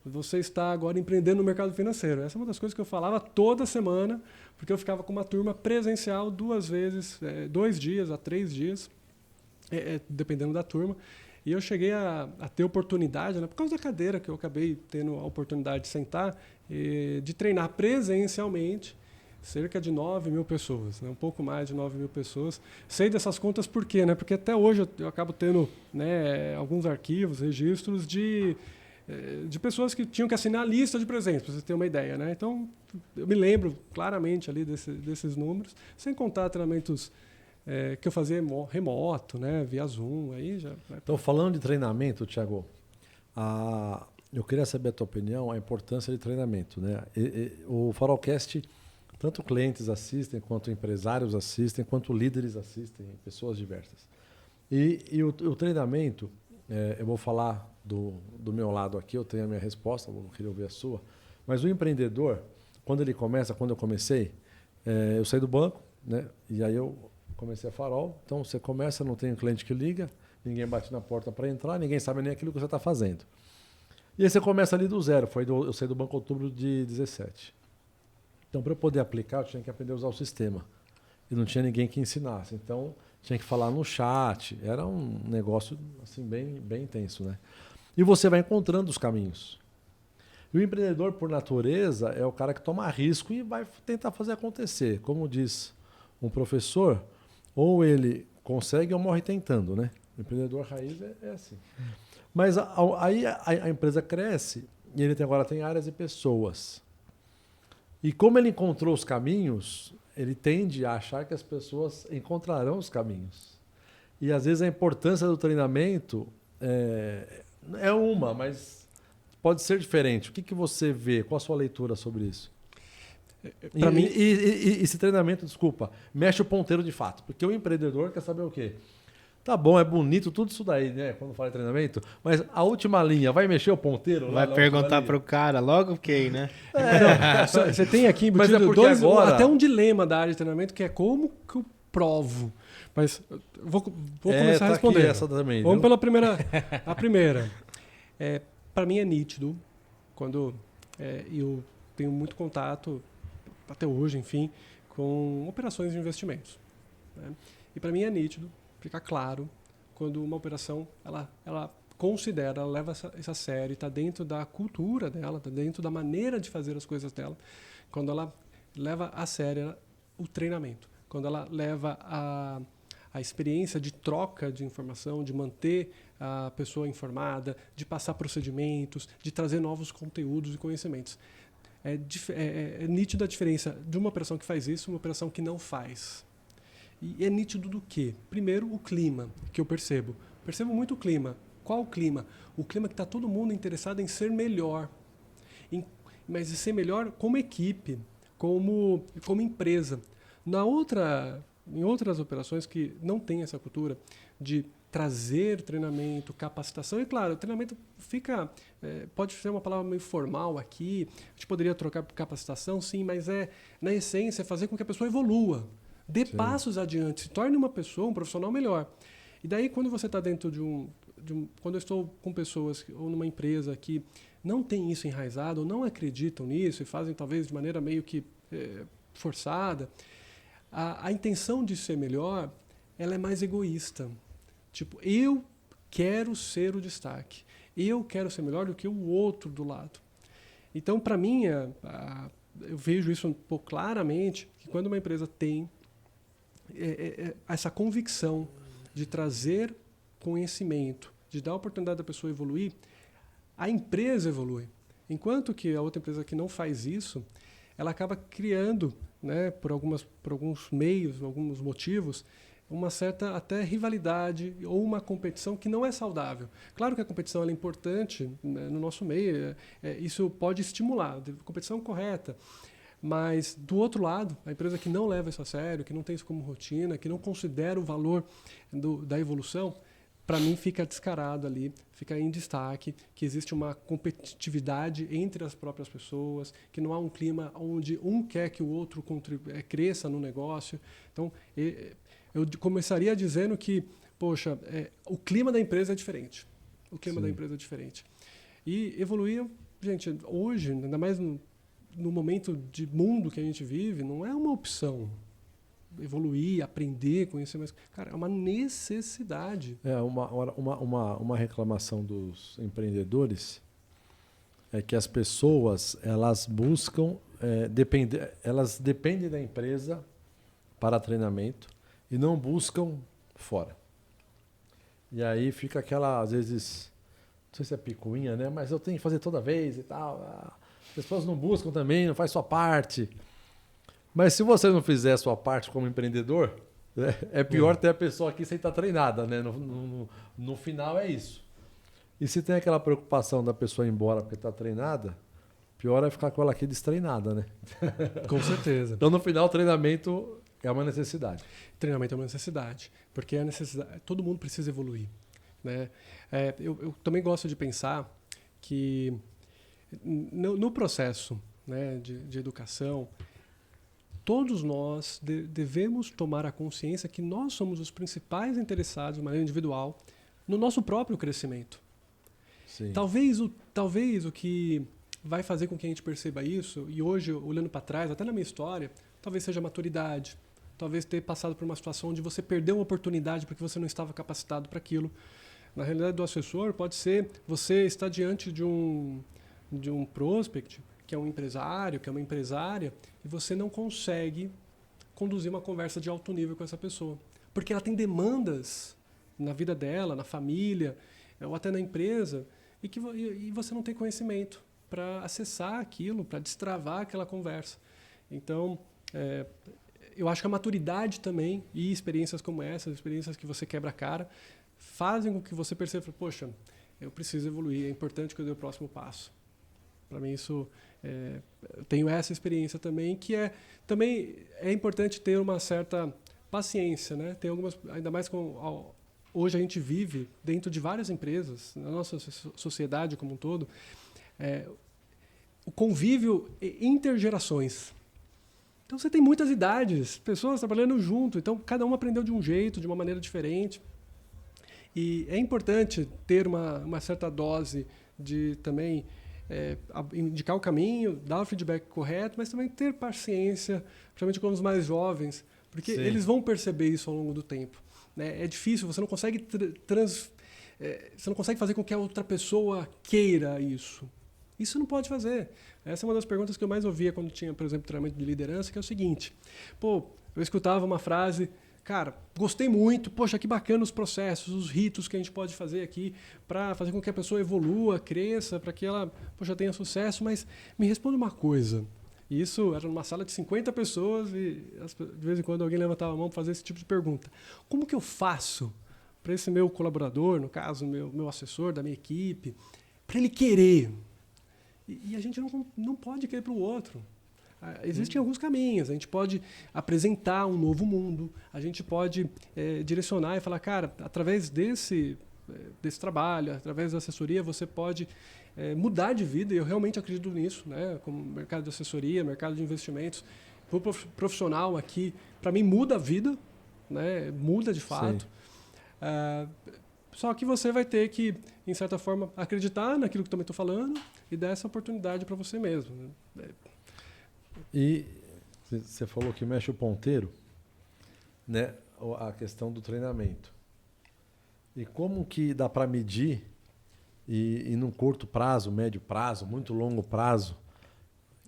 S4: você está agora empreendendo no mercado financeiro. Essa é uma das coisas que eu falava toda semana, porque eu ficava com uma turma presencial 2 vezes, 2 dias a 3 dias, dependendo da turma. E eu cheguei a ter oportunidade, né, por causa da cadeira, que eu acabei tendo a oportunidade de sentar, de treinar presencialmente cerca de 9 mil pessoas, né, um pouco mais de 9 mil pessoas. Sei dessas contas por quê? Né? Porque até hoje eu acabo tendo, né, alguns arquivos, registros de pessoas que tinham que assinar a lista de presentes, para você ter uma ideia. Né? Então, eu me lembro claramente ali desses números, sem contar treinamentos que eu fazia remoto, né, via Zoom. Aí já...
S1: Então, falando de treinamento, Thiago, eu queria saber a tua opinião, a importância de treinamento. Né? O Farolcast, tanto clientes assistem, quanto empresários assistem, quanto líderes assistem, pessoas diversas. E o treinamento, eu vou falar do meu lado aqui, eu tenho a minha resposta, eu queria ouvir a sua, mas o empreendedor, quando eu comecei, eu saí do banco, né, e aí eu comecei a Farol. Então, você começa, não tem um cliente que liga, ninguém bate na porta para entrar, ninguém sabe nem aquilo que você está fazendo. E aí você começa ali do zero. Eu saí do banco em outubro de 17. Então, para eu poder aplicar, eu tinha que aprender a usar o sistema. E não tinha ninguém que ensinasse. Então, tinha que falar no chat. Era um negócio assim, bem intenso. Né? E você vai encontrando os caminhos. E o empreendedor, por natureza, é o cara que toma risco e vai tentar fazer acontecer. Como diz um professor, ou ele consegue ou morre tentando, né? O empreendedor raiz é assim. Mas aí a empresa cresce e ele agora tem áreas e pessoas. E como ele encontrou os caminhos, ele tende a achar que as pessoas encontrarão os caminhos. E às vezes a importância do treinamento é uma, mas pode ser diferente. O que você vê? Qual a sua leitura sobre isso?
S4: Para mim,
S1: e esse treinamento, desculpa, mexe o ponteiro de fato. Porque o empreendedor quer saber o quê? Tá bom, é bonito tudo isso daí, né? Quando fala em treinamento, mas a última linha vai mexer o ponteiro?
S3: Vai perguntar pro cara logo quem, né?
S4: Você tem aqui
S1: Mas
S4: embutido
S1: porque agora...
S4: até um dilema da área de treinamento, que é como que eu provo. Mas vou começar
S1: tá
S4: respondendo.
S1: aqui essa também,
S4: Vamos
S1: viu?
S4: pela primeira. A primeira. Para mim é nítido, quando eu tenho muito contato, até hoje, enfim, com operações de investimentos. Né? E para mim é nítido, fica claro, quando uma operação ela considera, ela leva isso a sério, está dentro da cultura dela, está dentro da maneira de fazer as coisas dela, quando ela leva a sério o treinamento, quando ela leva a experiência de troca de informação, de manter a pessoa informada, de passar procedimentos, de trazer novos conteúdos e conhecimentos. É nítida a diferença de uma operação que faz isso e uma operação que não faz. E é nítido do quê? Primeiro, o clima, que eu percebo. Percebo muito o clima. Qual o clima? O clima que está todo mundo interessado em ser melhor. Mas ser melhor como equipe, como empresa. Em outras operações que não tem essa cultura de trazer treinamento, capacitação, e claro, o treinamento pode ser uma palavra meio formal aqui, a gente poderia trocar por capacitação, sim, mas na essência, fazer com que a pessoa evolua. Dê passos adiante, se torne uma pessoa, um profissional melhor. E daí, quando você está dentro quando eu estou com pessoas ou numa empresa que não tem isso enraizado, ou não acreditam nisso e fazem talvez de maneira meio que forçada, a intenção de ser melhor, ela é mais egoísta. Tipo, eu quero ser o destaque. Eu quero ser melhor do que o outro do lado. Então, para mim, eu vejo isso um pouco claramente, que quando uma empresa tem essa convicção de trazer conhecimento, de dar a oportunidade da pessoa evoluir, a empresa evolui. Enquanto que a outra empresa que não faz isso, ela acaba criando, né, por alguns meios, alguns motivos, uma certa até rivalidade ou uma competição que não é saudável. Claro que a competição é importante, né, no nosso meio, isso pode estimular, a competição correta. Mas, do outro lado, a empresa que não leva isso a sério, que não tem isso como rotina, que não considera o valor da evolução, para mim fica descarado ali, fica em destaque, que existe uma competitividade entre as próprias pessoas, que não há um clima onde um quer que o outro cresça no negócio. Então, eu começaria dizendo que, poxa, o clima da empresa é diferente. O clima da empresa é diferente. E evoluir, gente, hoje, ainda mais no momento de mundo que a gente vive, não é uma opção. Evoluir, aprender, conhecer mais. Cara, é uma necessidade.
S1: Uma reclamação dos empreendedores é que as pessoas elas buscam elas dependem da empresa para treinamento e não buscam fora. E aí fica aquela, às vezes, não sei se é picuinha, né? Mas eu tenho que fazer toda vez e tal. As pessoas não buscam também, não faz sua parte. Mas se você não fizer a sua parte como empreendedor, é pior ter a pessoa aqui sem estar treinada, né? No final é isso. E se tem aquela preocupação da pessoa ir embora porque está treinada, pior é ficar com ela aqui destreinada, né?
S4: Com certeza.
S1: Então, no final, o treinamento é uma necessidade.
S4: Treinamento é uma necessidade, porque todo mundo precisa evoluir, né? Eu também gosto de pensar que no processo, né, de educação, todos nós devemos tomar a consciência que nós somos os principais interessados de maneira individual no nosso próprio crescimento.
S1: Sim.
S4: Talvez o que vai fazer com que a gente perceba isso, e hoje, olhando para trás, até na minha história, talvez seja a maturidade, talvez ter passado por uma situação onde você perdeu uma oportunidade porque você não estava capacitado para aquilo. Na realidade do assessor, pode ser você estar diante de de um prospect, que é um empresário, que é uma empresária, e você não consegue conduzir uma conversa de alto nível com essa pessoa. Porque ela tem demandas na vida dela, na família, ou até na empresa, e você não tem conhecimento para acessar aquilo, para destravar aquela conversa. Então, eu acho que a maturidade também, e experiências como essas, experiências que você quebra a cara, fazem com que você perceba, poxa, eu preciso evoluir, é importante que eu dê o próximo passo. Para mim, isso... eu tenho essa experiência também, também é importante ter uma certa paciência, né? Tem algumas, ainda mais hoje a gente vive dentro de várias empresas, na nossa sociedade como um todo, o convívio intergerações. Então você tem muitas idades, pessoas trabalhando junto, então cada um aprendeu de um jeito, de uma maneira diferente. E é importante ter uma certa dose de também indicar o caminho, dar o feedback correto, mas também ter paciência, principalmente com os mais jovens, porque eles vão perceber isso ao longo do tempo. Né? É difícil, você não consegue você não consegue fazer com que a outra pessoa queira isso. Isso não pode fazer. Essa é uma das perguntas que eu mais ouvia quando tinha, por exemplo, treinamento de liderança, que é o seguinte: eu escutava uma frase, cara, gostei muito, poxa, que bacana os processos, os ritos que a gente pode fazer aqui para fazer com que a pessoa evolua, cresça, para que ela, poxa, tenha sucesso, mas me responda uma coisa. E isso era numa sala de 50 pessoas e de vez em quando alguém levantava a mão para fazer esse tipo de pergunta. Como que eu faço para esse meu colaborador, no caso, meu assessor da minha equipe, para ele querer? E a gente não pode querer para o outro. Existem alguns caminhos. A gente pode apresentar um novo mundo, a gente pode direcionar e falar, cara, através desse trabalho, através da assessoria, você pode mudar de vida, e eu realmente acredito nisso, né? Como mercado de assessoria, mercado de investimentos. O profissional aqui, para mim, muda a vida, né? Muda de fato. Só que você vai ter que, em certa forma, acreditar naquilo que eu também estou falando e dar essa oportunidade para você mesmo. Né?
S1: E você falou que mexe o ponteiro, né? A questão do treinamento. E como que dá para medir e num curto prazo, médio prazo, muito longo prazo,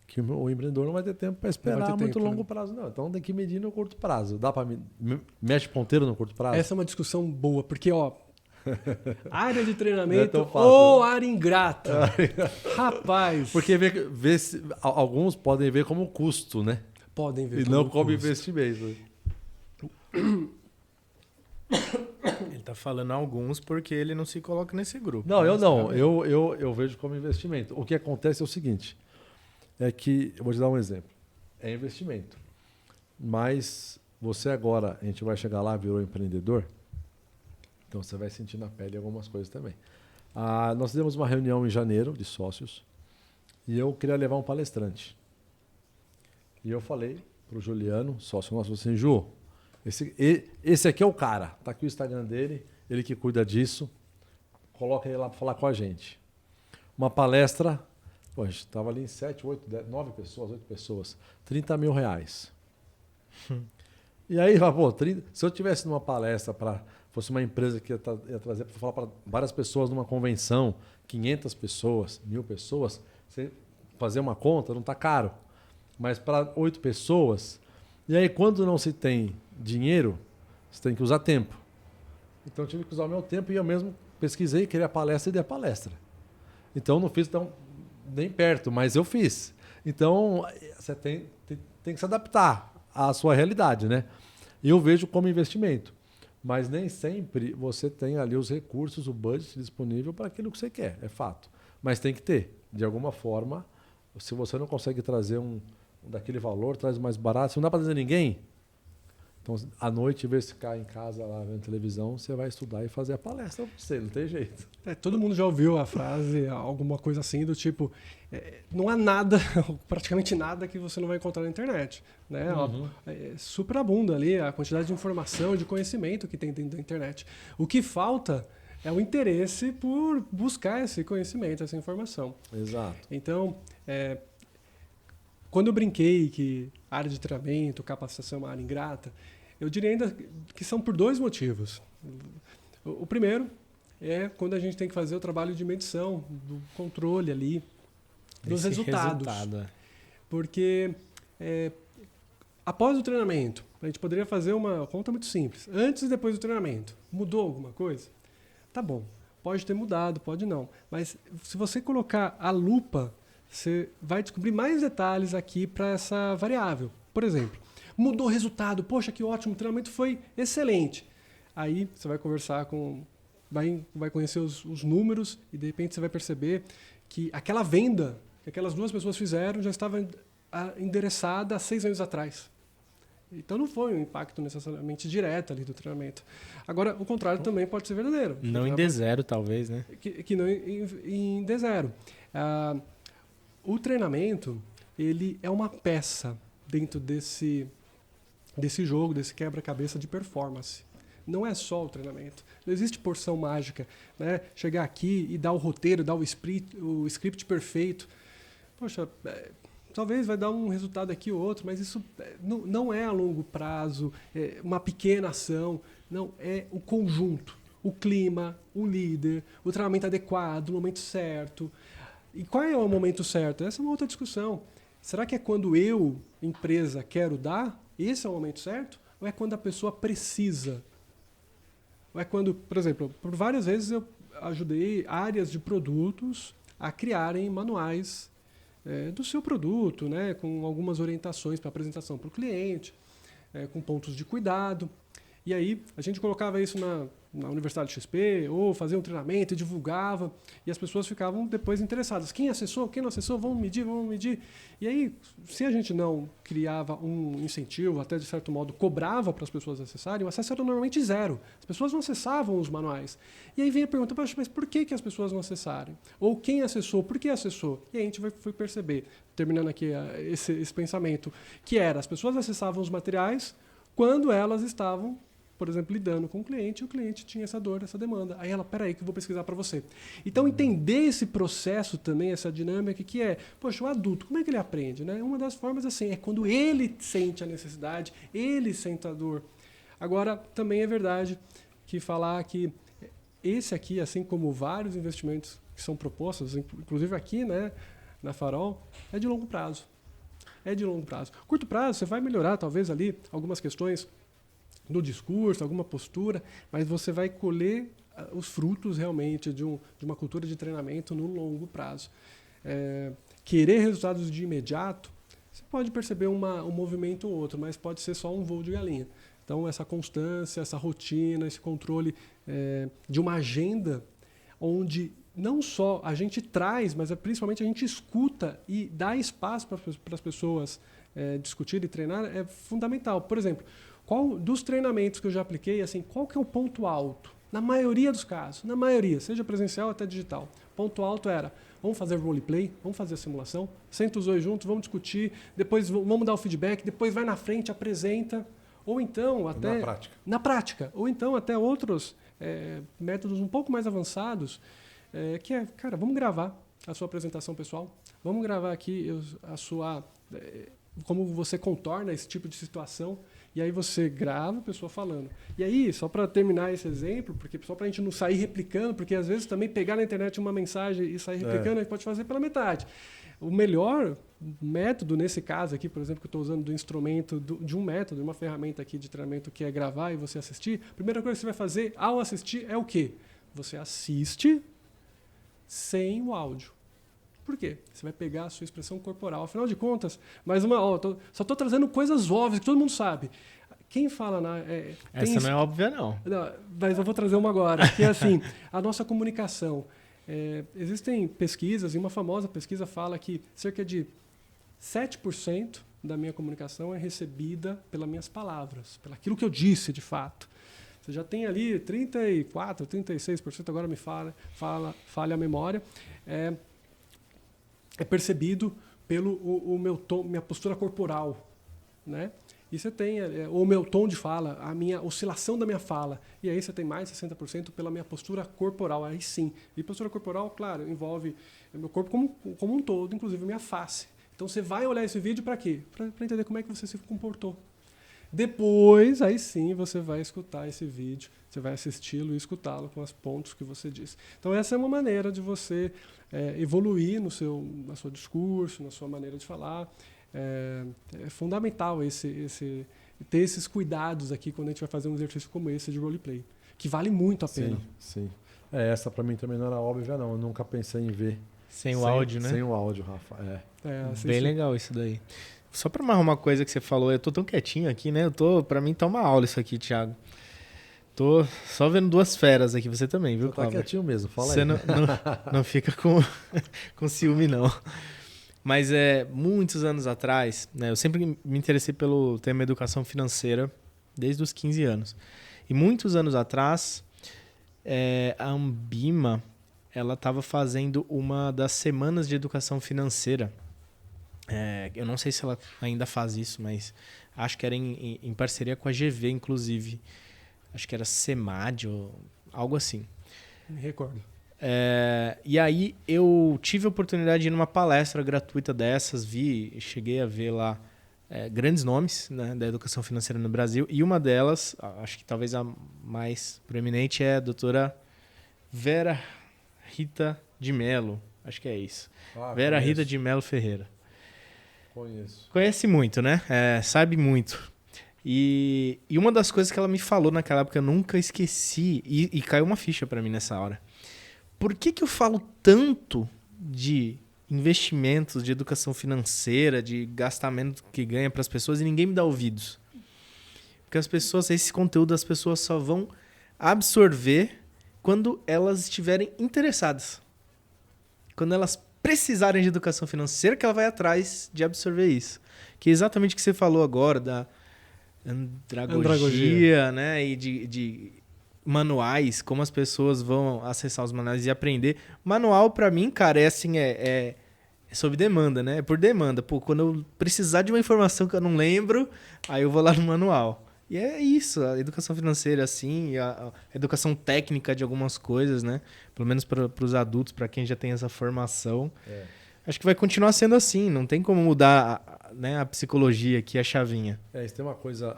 S1: que o empreendedor não vai ter tempo para esperar muito longo prazo, não. Então tem que medir no curto prazo. Dá para mexe ponteiro no curto prazo?
S4: Essa é uma discussão boa, porque área de treinamento
S1: fácil,
S4: ou área ingrata. Rapaz.
S1: Porque alguns podem ver como custo, né?
S4: Podem ver
S1: e não como investimento.
S3: Ele está falando alguns porque ele não se coloca nesse grupo.
S1: Não, eu não. Eu vejo como investimento. O que acontece é o seguinte, é que, eu vou te dar um exemplo. É investimento. Mas você agora, a gente vai chegar lá, virou empreendedor, então você vai sentir na pele algumas coisas também. Nós fizemos uma reunião em janeiro de sócios e eu queria levar um palestrante. E eu falei para o Juliano, sócio nosso, assim, Ju, esse aqui é o cara, está aqui o Instagram dele, ele que cuida disso, coloca ele lá para falar com a gente. Uma palestra, a gente estava ali em 7, 8, 10, 9 pessoas, 8 pessoas, R$30 mil. E aí, se eu tivesse numa palestra fosse uma empresa que ia trazer para falar para várias pessoas numa convenção, 500 pessoas, 1.000 pessoas, você fazer uma conta não está caro. Mas para 8 pessoas, e aí quando não se tem dinheiro, você tem que usar tempo. Então eu tive que usar o meu tempo e eu mesmo pesquisei, queria a palestra e dei a palestra. Então não fiz nem perto, mas eu fiz. Então você tem que se adaptar à sua realidade, né? E eu vejo como investimento. Mas nem sempre você tem ali os recursos, o budget disponível para aquilo que você quer, é fato. Mas tem que ter, de alguma forma, se você não consegue trazer daquele valor, traz mais barato, se não dá para trazer ninguém, então à noite, em vez de ficar em casa lá vendo televisão, você vai estudar e fazer a palestra para você, não tem jeito.
S4: Todo mundo já ouviu a frase, alguma coisa assim do tipo, não há nada, praticamente nada que você não vai encontrar na internet. Né? Superabunda ali a quantidade de informação e de conhecimento que tem dentro da internet. O que falta é o interesse por buscar esse conhecimento, essa informação.
S1: Exato.
S4: Então, quando eu brinquei que a área de treinamento, capacitação é uma área ingrata, eu diria ainda que são por 2 motivos. O primeiro é quando a gente tem que fazer o trabalho de medição, do controle ali, dos
S3: Esse
S4: resultados.
S3: resultado, é.
S4: Porque após o treinamento, a gente poderia fazer uma conta muito simples. Antes e depois do treinamento, mudou alguma coisa? Tá bom, pode ter mudado, pode não. Mas se você colocar a lupa, você vai descobrir mais detalhes aqui para essa variável. Por exemplo, mudou o resultado. Poxa, que ótimo, o treinamento foi excelente. Aí você vai conversar com... Vai conhecer os números e de repente você vai perceber que aquela venda que aquelas 2 pessoas fizeram já estava endereçada há 6 anos atrás. Então não foi um impacto necessariamente direto ali do treinamento. Agora, o contrário também pode ser verdadeiro.
S3: Não em D0, talvez, né?
S4: Que não em D0. O treinamento, ele é uma peça dentro desse jogo, desse quebra-cabeça de performance. Não é só o treinamento. Não existe porção mágica, né? Chegar aqui e dar o roteiro, dar o script perfeito. Poxa, talvez vai dar um resultado aqui ou outro, mas isso não é a longo prazo, é uma pequena ação. Não, é o conjunto. O clima, o líder, o treinamento adequado, o momento certo. E qual é o momento certo? Essa é uma outra discussão. Será que é quando eu, empresa, quero dar? Esse é o momento certo? Ou é quando a pessoa precisa? Ou é quando, por exemplo, por várias vezes eu ajudei áreas de produtos a criarem manuais do seu produto, né, com algumas orientações para apresentação para o cliente, com pontos de cuidado. E aí a gente colocava isso na Universidade XP, ou fazia um treinamento e divulgava, e as pessoas ficavam depois interessadas. Quem acessou, quem não acessou, vamos medir. E aí, se a gente não criava um incentivo, até de certo modo cobrava para as pessoas acessarem, o acesso era normalmente 0. As pessoas não acessavam os manuais. E aí vem a pergunta, mas por que as pessoas não acessarem? Ou quem acessou, por que acessou? E aí a gente foi perceber, terminando aqui esse pensamento, que era, as pessoas acessavam os materiais quando elas estavam, por exemplo, lidando com o cliente, e o cliente tinha essa dor, essa demanda. Aí ela, peraí que eu vou pesquisar para você. Então, entender esse processo também, essa dinâmica que é, poxa, o adulto, como é que ele aprende? Né? Uma das formas, assim, é quando ele sente a necessidade, ele sente a dor. Agora, também é verdade que falar que esse aqui, assim como vários investimentos que são propostos, inclusive aqui, né, na Farol, é de longo prazo. É de longo prazo. Curto prazo, você vai melhorar, talvez, ali, algumas questões do discurso, alguma postura, mas você vai colher os frutos realmente de uma cultura de treinamento no longo prazo. Querer resultados de imediato, você pode perceber um movimento ou outro, mas pode ser só um voo de galinha. Então, essa constância, essa rotina, esse controle de uma agenda onde não só a gente traz, mas principalmente a gente escuta e dá espaço para as pessoas discutir e treinar é fundamental. Por exemplo, qual dos treinamentos que eu já apliquei, assim, qual que é o ponto alto? Na maioria dos casos, na maioria, seja presencial até digital. Ponto alto era, vamos fazer roleplay, vamos fazer a simulação, senta os dois juntos, vamos discutir, depois vamos dar o feedback, depois vai na frente, apresenta, ou então até... Na prática. Ou então até outros métodos um pouco mais avançados, que é, cara, vamos gravar a sua apresentação pessoal, vamos gravar aqui a sua... como você contorna esse tipo de situação. E aí você grava a pessoa falando. E aí, só para terminar esse exemplo, porque só para a gente não sair replicando, porque às vezes também pegar na internet uma mensagem e sair replicando, a gente pode fazer pela metade. O melhor método, nesse caso aqui, por exemplo, que eu estou usando do instrumento, de um método, uma ferramenta aqui de treinamento que é gravar e você assistir, a primeira coisa que você vai fazer ao assistir é o quê? Você assiste sem o áudio. Por quê? Você vai pegar a sua expressão corporal. Afinal de contas, só estou trazendo coisas óbvias que todo mundo sabe. Quem fala
S3: essa não é óbvia, não.
S4: Mas eu vou trazer uma agora. Que é assim, a nossa comunicação. Existem pesquisas, e uma famosa pesquisa fala que cerca de 7% da minha comunicação é recebida pelas minhas palavras, pelo aquilo que eu disse de fato. Você já tem ali 34%, 36%, agora me falha a memória, é percebido pelo o meu tom, minha postura corporal, né? E você tem o meu tom de fala, a minha oscilação da minha fala. E aí você tem mais de 60% pela minha postura corporal, aí sim. E postura corporal, claro, envolve o meu corpo como um todo, inclusive a minha face. Então você vai olhar esse vídeo para quê? Para entender como é que você se comportou. Depois, aí sim, você vai escutar esse vídeo, você vai assisti-lo e escutá-lo com os pontos que você disse. Então, essa é uma maneira de você evoluir no seu discurso, na sua maneira de falar. É fundamental ter esses cuidados aqui quando a gente vai fazer um exercício como esse de roleplay, que vale muito a pena.
S1: Sim. Essa pra mim também não era óbvia, não. Eu nunca pensei em ver.
S3: Sem o áudio, né?
S1: Sem o áudio, Rafa.
S3: Bem legal isso daí. Só pra amarrar uma coisa que você falou, eu tô tão quietinho aqui, né? Pra mim tá uma aula isso aqui, Thiago. Tô só vendo duas feras aqui, você também, viu,
S1: Cláudio? Tá quietinho mesmo, fala
S3: você
S1: aí.
S3: Não fica com ciúme, não. Mas muitos anos atrás, né, eu sempre me interessei pelo tema educação financeira, desde os 15 anos. E muitos anos atrás, a Ambima ela estava fazendo uma das semanas de educação financeira. Eu não sei se ela ainda faz isso, mas acho que era em parceria com a GV, inclusive. Acho que era SEMAD ou algo assim.
S4: Me recordo.
S3: E aí eu tive a oportunidade de ir numa palestra gratuita dessas, cheguei a ver lá grandes nomes, né, da educação financeira no Brasil, e uma delas, acho que talvez a mais proeminente, é a doutora Vera Rita de Mello, acho que é isso. Vera Rita de Mello Ferreira.
S1: Conheço.
S3: Conhece muito, né? Sabe muito. E uma das coisas que ela me falou naquela época, eu nunca esqueci, e caiu uma ficha para mim nessa hora. Por que eu falo tanto de investimentos, de educação financeira, de gastamento que ganha para as pessoas e ninguém me dá ouvidos? Porque esse conteúdo as pessoas só vão absorver quando elas estiverem interessadas. Quando elas precisarem de educação financeira, que ela vai atrás de absorver isso. Que é exatamente o que você falou agora, da andragogia, né? E de manuais, como as pessoas vão acessar os manuais e aprender. Manual, para mim, cara, é sob demanda, né? É por demanda. Pô, quando eu precisar de uma informação que eu não lembro, aí eu vou lá no manual. E é isso, a educação financeira, assim, a educação técnica de algumas coisas, né? Pelo menos para os adultos, para quem já tem essa formação. Acho que vai continuar sendo assim, não tem como mudar a psicologia aqui, a chavinha.
S1: Isso tem uma coisa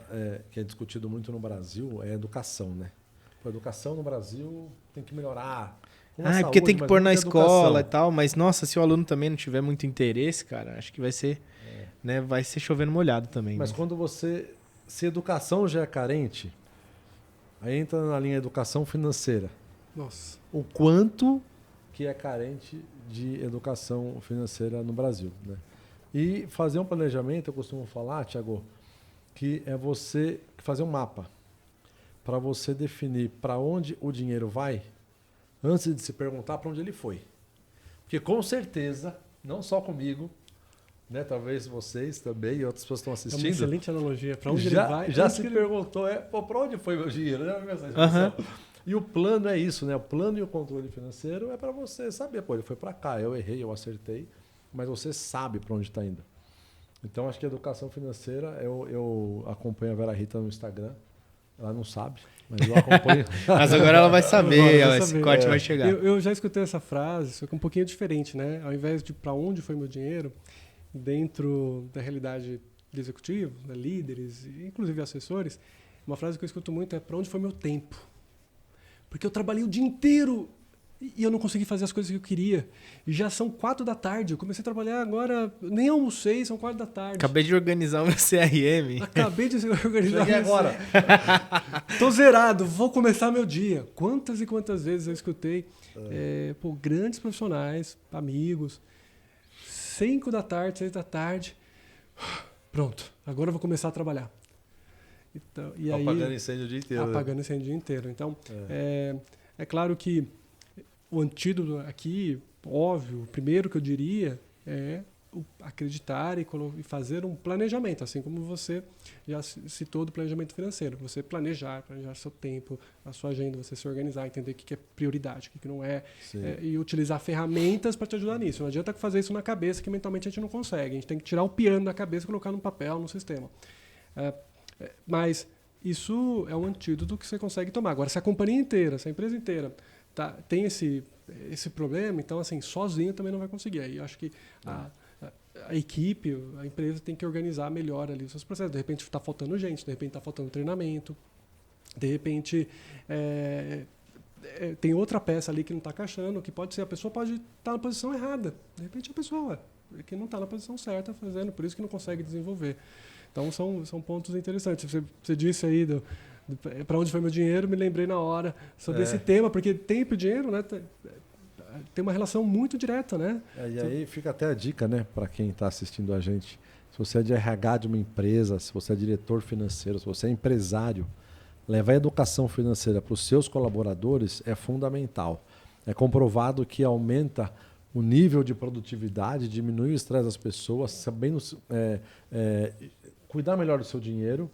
S1: que é discutido muito no Brasil, é a educação, né? A educação no Brasil tem que melhorar.
S3: Porque tem que pôr na escola e tal, mas nossa, se o aluno também não tiver muito interesse, cara, acho que vai ser, né, vai ser chovendo molhado também.
S1: Mas quando se educação já é carente, aí entra na linha educação financeira.
S4: Nossa.
S1: O quanto que é carente de educação financeira no Brasil, né? E fazer um planejamento, eu costumo falar, Thiago, que é você fazer um mapa para você definir para onde o dinheiro vai antes de se perguntar para onde ele foi. Porque com certeza, não só comigo, né, talvez vocês também e outras pessoas estão assistindo.
S4: É uma excelente analogia. Para onde ele vai?
S1: Já se perguntou, para onde foi meu dinheiro? E o plano é isso, né? O plano e o controle financeiro é para você saber, ele foi para cá, eu errei, eu acertei, mas você sabe para onde está indo. Então, acho que a educação financeira, eu acompanho a Vera Rita no Instagram. Ela não sabe, mas eu acompanho.
S3: Mas agora ela vai saber, esse corte vai chegar.
S4: Eu já escutei essa frase, só que um pouquinho diferente, né? Ao invés de para onde foi meu dinheiro, dentro da realidade de executivos, né, líderes, inclusive assessores, uma frase que eu escuto muito é para onde foi meu tempo? Porque eu trabalhei o dia inteiro e eu não consegui fazer as coisas que eu queria. E já são 4 da tarde. Eu comecei a trabalhar agora, nem almocei, são 4 da tarde.
S3: Acabei de organizar o meu CRM.
S4: Acabei de organizar.
S1: Cheguei agora.
S4: Tô zerado, vou começar meu dia. Quantas e quantas vezes eu escutei grandes profissionais, amigos, 5 da tarde, 6 da tarde. Pronto, agora eu vou começar a trabalhar. Então, e
S1: apagando incêndio o dia inteiro.
S4: Apagando incêndio o dia inteiro. Então, é claro que o antídoto aqui, óbvio, o primeiro que eu diria é acreditar e fazer um planejamento, assim como você já citou do planejamento financeiro. Você planejar seu tempo, a sua agenda, você se organizar, entender o que é prioridade, o que não é, e utilizar ferramentas para te ajudar nisso. Não adianta fazer isso na cabeça, que mentalmente a gente não consegue. A gente tem que tirar o piano da cabeça e colocar no papel, no sistema. Mas isso é um antídoto que você consegue tomar. Agora, se a companhia inteira, se a empresa inteira tem esse problema, então, assim, sozinho também não vai conseguir. Aí eu acho que a equipe, a empresa tem que organizar melhor ali os seus processos. De repente está faltando gente, de repente está faltando treinamento, de repente tem outra peça ali que não está encaixando, que pode ser, a pessoa pode estar na posição errada. De repente a pessoa que não está na posição certa fazendo, por isso que não consegue desenvolver. Então são pontos interessantes. Você disse aí para onde foi meu dinheiro, me lembrei na hora sobre esse tema, porque tempo e dinheiro, né, tem uma relação muito direta, né?
S1: E aí fica até a dica, né, para quem está assistindo a gente. Se você é de RH de uma empresa, se você é diretor financeiro, se você é empresário, levar a educação financeira para os seus colaboradores é fundamental. É comprovado que aumenta o nível de produtividade, diminui o estresse das pessoas, sabendo cuidar melhor do seu dinheiro,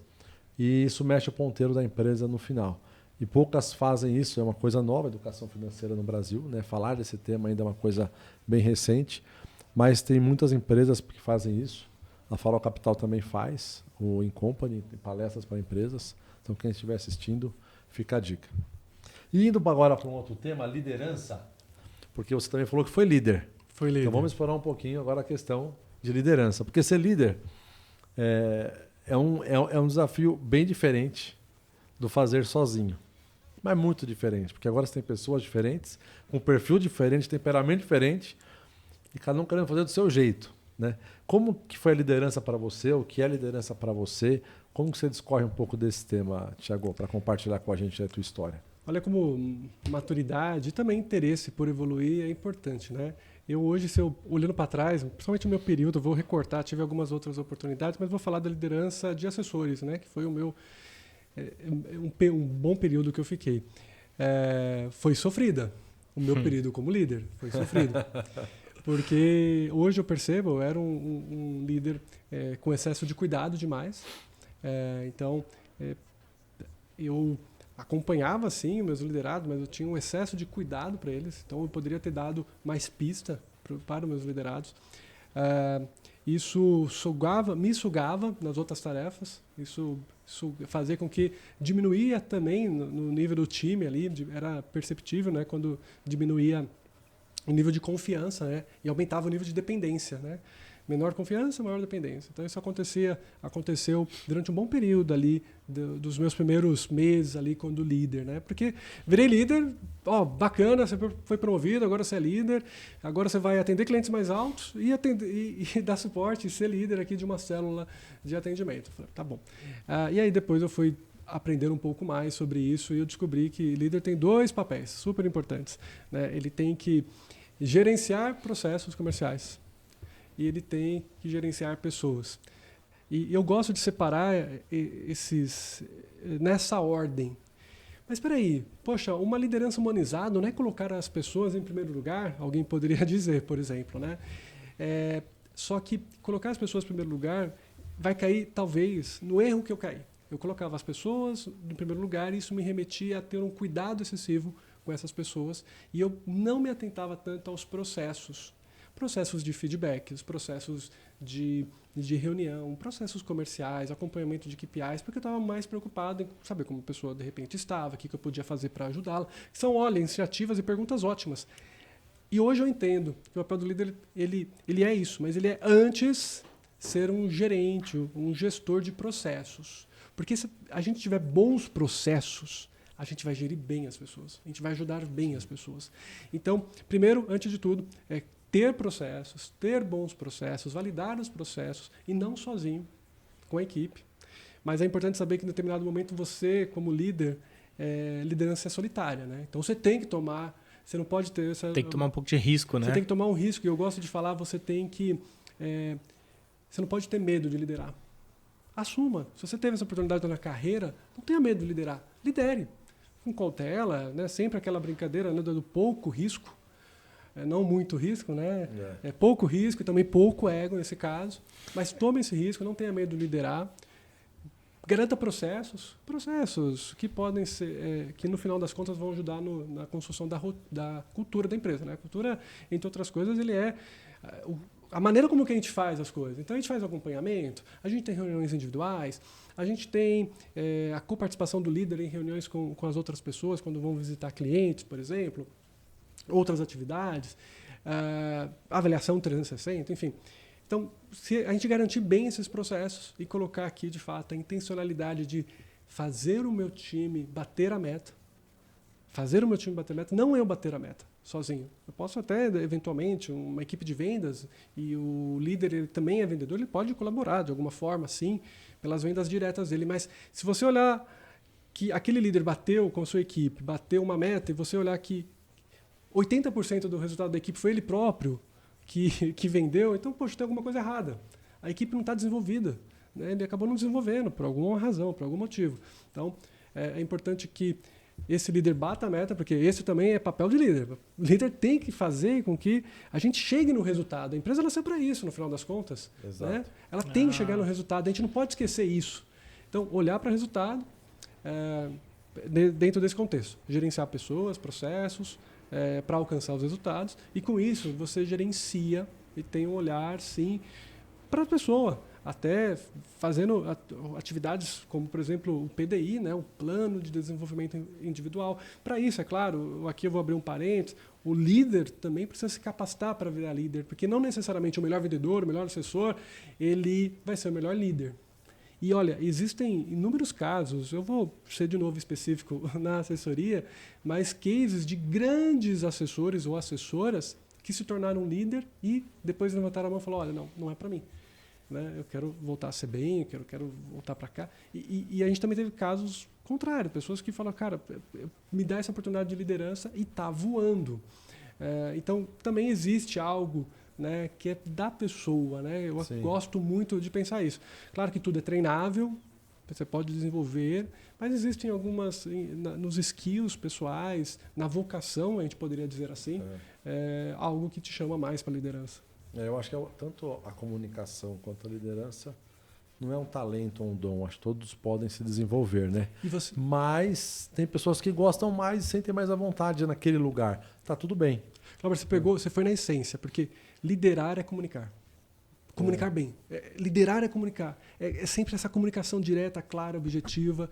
S1: e isso mexe o ponteiro da empresa no final. E poucas fazem isso, é uma coisa nova, a educação financeira no Brasil, né? Falar desse tema ainda é uma coisa bem recente, mas tem muitas empresas que fazem isso. A Farol Capital também faz, o InCompany, tem palestras para empresas. Então, quem estiver assistindo, fica a dica. E indo agora para um outro tema, liderança, porque você também falou que foi líder.
S4: Foi líder.
S1: Então, vamos explorar um pouquinho agora a questão de liderança, porque ser líder é um desafio bem diferente do fazer sozinho. Mas muito diferente, porque agora você tem pessoas diferentes, com perfil diferente, temperamento diferente, e cada um querendo fazer do seu jeito, né? Como que foi a liderança para você? O que é liderança para você? Como que você discorre um pouco desse tema, Thiago, para compartilhar com a gente a tua história?
S4: Olha como maturidade e também interesse por evoluir é importante, né? Eu hoje, olhando para trás, principalmente no meu período, vou recortar, tive algumas outras oportunidades, mas vou falar da liderança de assessores, né? Que foi o meu um bom período que eu fiquei. Foi sofrida. O meu período como líder foi sofrido. Porque hoje eu percebo, eu era um líder com excesso de cuidado demais. Então, eu acompanhava, sim, meus liderados, mas eu tinha um excesso de cuidado para eles. Então, eu poderia ter dado mais pista para os meus liderados. Isso me sugava nas outras tarefas. Isso fazia com que diminuía também no nível do time ali. Era perceptível, né, quando diminuía o nível de confiança, né, e aumentava o nível de dependência, né? Menor confiança, maior dependência. Então isso aconteceu durante um bom período ali dos meus primeiros meses ali quando líder, né? Porque virei líder, bacana, você foi promovido, agora você é líder, agora você vai atender clientes mais altos e dar suporte e ser líder aqui de uma célula de atendimento. Falei, tá bom. E aí depois eu fui aprender um pouco mais sobre isso e eu descobri que líder tem 2 papéis super importantes, né? Ele tem que gerenciar processos comerciais e ele tem que gerenciar pessoas. E eu gosto de separar esses nessa ordem. Mas espera aí, poxa, uma liderança humanizada não é colocar as pessoas em primeiro lugar? Alguém poderia dizer, por exemplo, né? Só que colocar as pessoas em primeiro lugar vai cair, talvez, no erro que eu caí. Eu colocava as pessoas em primeiro lugar e isso me remetia a ter um cuidado excessivo com essas pessoas e eu não me atentava tanto aos processos de feedback, os processos de reunião, processos comerciais, acompanhamento de KPIs, porque eu estava mais preocupado em saber como a pessoa de repente estava, o que eu podia fazer para ajudá-la. São, iniciativas e perguntas ótimas. E hoje eu entendo que o papel do líder ele é isso, mas ele é antes ser um gerente, um gestor de processos. Porque se a gente tiver bons processos, a gente vai gerir bem as pessoas, a gente vai ajudar bem as pessoas. Então, primeiro, antes de tudo, ter processos, ter bons processos, validar os processos e não sozinho, com a equipe. Mas é importante saber que em determinado momento você, como líder, liderança é solitária, né? Então você tem que tomar, você não pode ter essa...
S3: Tem que tomar um pouco de risco, né?
S4: Você tem que tomar um risco, e eu gosto de falar, você não pode ter medo de liderar. Assuma. Se você teve essa oportunidade na carreira, não tenha medo de liderar. Lidere. Com cautela, né? Sempre aquela brincadeira, né, do pouco risco. Não muito risco, né? É pouco risco e também pouco ego nesse caso. Mas tome esse risco, não tenha medo de liderar. Garanta processos que podem ser, que no final das contas vão ajudar na construção da cultura da empresa, né? A cultura, entre outras coisas, ele é a maneira como que a gente faz as coisas. Então a gente faz acompanhamento, a gente tem reuniões individuais, a gente tem a coparticipação do líder em reuniões com as outras pessoas quando vão visitar clientes, por exemplo. Outras atividades, avaliação 360, enfim. Então, se a gente garantir bem esses processos e colocar aqui, de fato, a intencionalidade de fazer o meu time bater a meta, não é eu bater a meta sozinho. Eu posso até, eventualmente, uma equipe de vendas e o líder ele também é vendedor, ele pode colaborar de alguma forma, sim, pelas vendas diretas dele. Mas se você olhar que aquele líder bateu com a sua equipe, bateu uma meta, e você olhar que 80% do resultado da equipe foi ele próprio que vendeu, então, poxa, tem alguma coisa errada. A equipe não está desenvolvida, né? Ele acabou não desenvolvendo por alguma razão, por algum motivo. Então, é importante que esse líder bata a meta, porque esse também é papel de líder. O líder tem que fazer com que a gente chegue no resultado. A empresa nasceu para isso, no final das contas.
S1: Exato.
S4: Né? Ela tem que chegar no resultado. A gente não pode esquecer isso. Então, olhar para o resultado dentro desse contexto. Gerenciar pessoas, processos, para alcançar os resultados. E com isso, você gerencia e tem um olhar, sim, para a pessoa. Até fazendo atividades como, por exemplo, o PDI, né, o Plano de Desenvolvimento Individual. Para isso, é claro, aqui eu vou abrir um parênteses, o líder também precisa se capacitar para virar líder, porque não necessariamente o melhor vendedor, o melhor assessor, ele vai ser o melhor líder. E olha, existem inúmeros casos, eu vou ser de novo específico na assessoria, mas cases de grandes assessores ou assessoras que se tornaram líder e depois levantaram a mão e falaram, olha, não é para mim. Né? Eu quero voltar a ser bem, eu quero voltar para cá. E a gente também teve casos contrários, pessoas que falam, cara, me dá essa oportunidade de liderança e está voando. Então, também existe algo, né, que é da pessoa. Né? Eu gosto muito de pensar isso. Claro que tudo é treinável, você pode desenvolver, mas existem algumas, nos skills pessoais, na vocação, a gente poderia dizer assim, algo que te chama mais para a liderança.
S1: Eu acho que tanto a comunicação quanto a liderança não é um talento ou um dom. Acho que todos podem se desenvolver, né? Mas tem pessoas que gostam mais e sentem mais à vontade naquele lugar. Tá tudo bem.
S4: Cláudio, você foi na essência, porque liderar é comunicar. Comunicar bem. Liderar é comunicar. É sempre essa comunicação direta, clara, objetiva,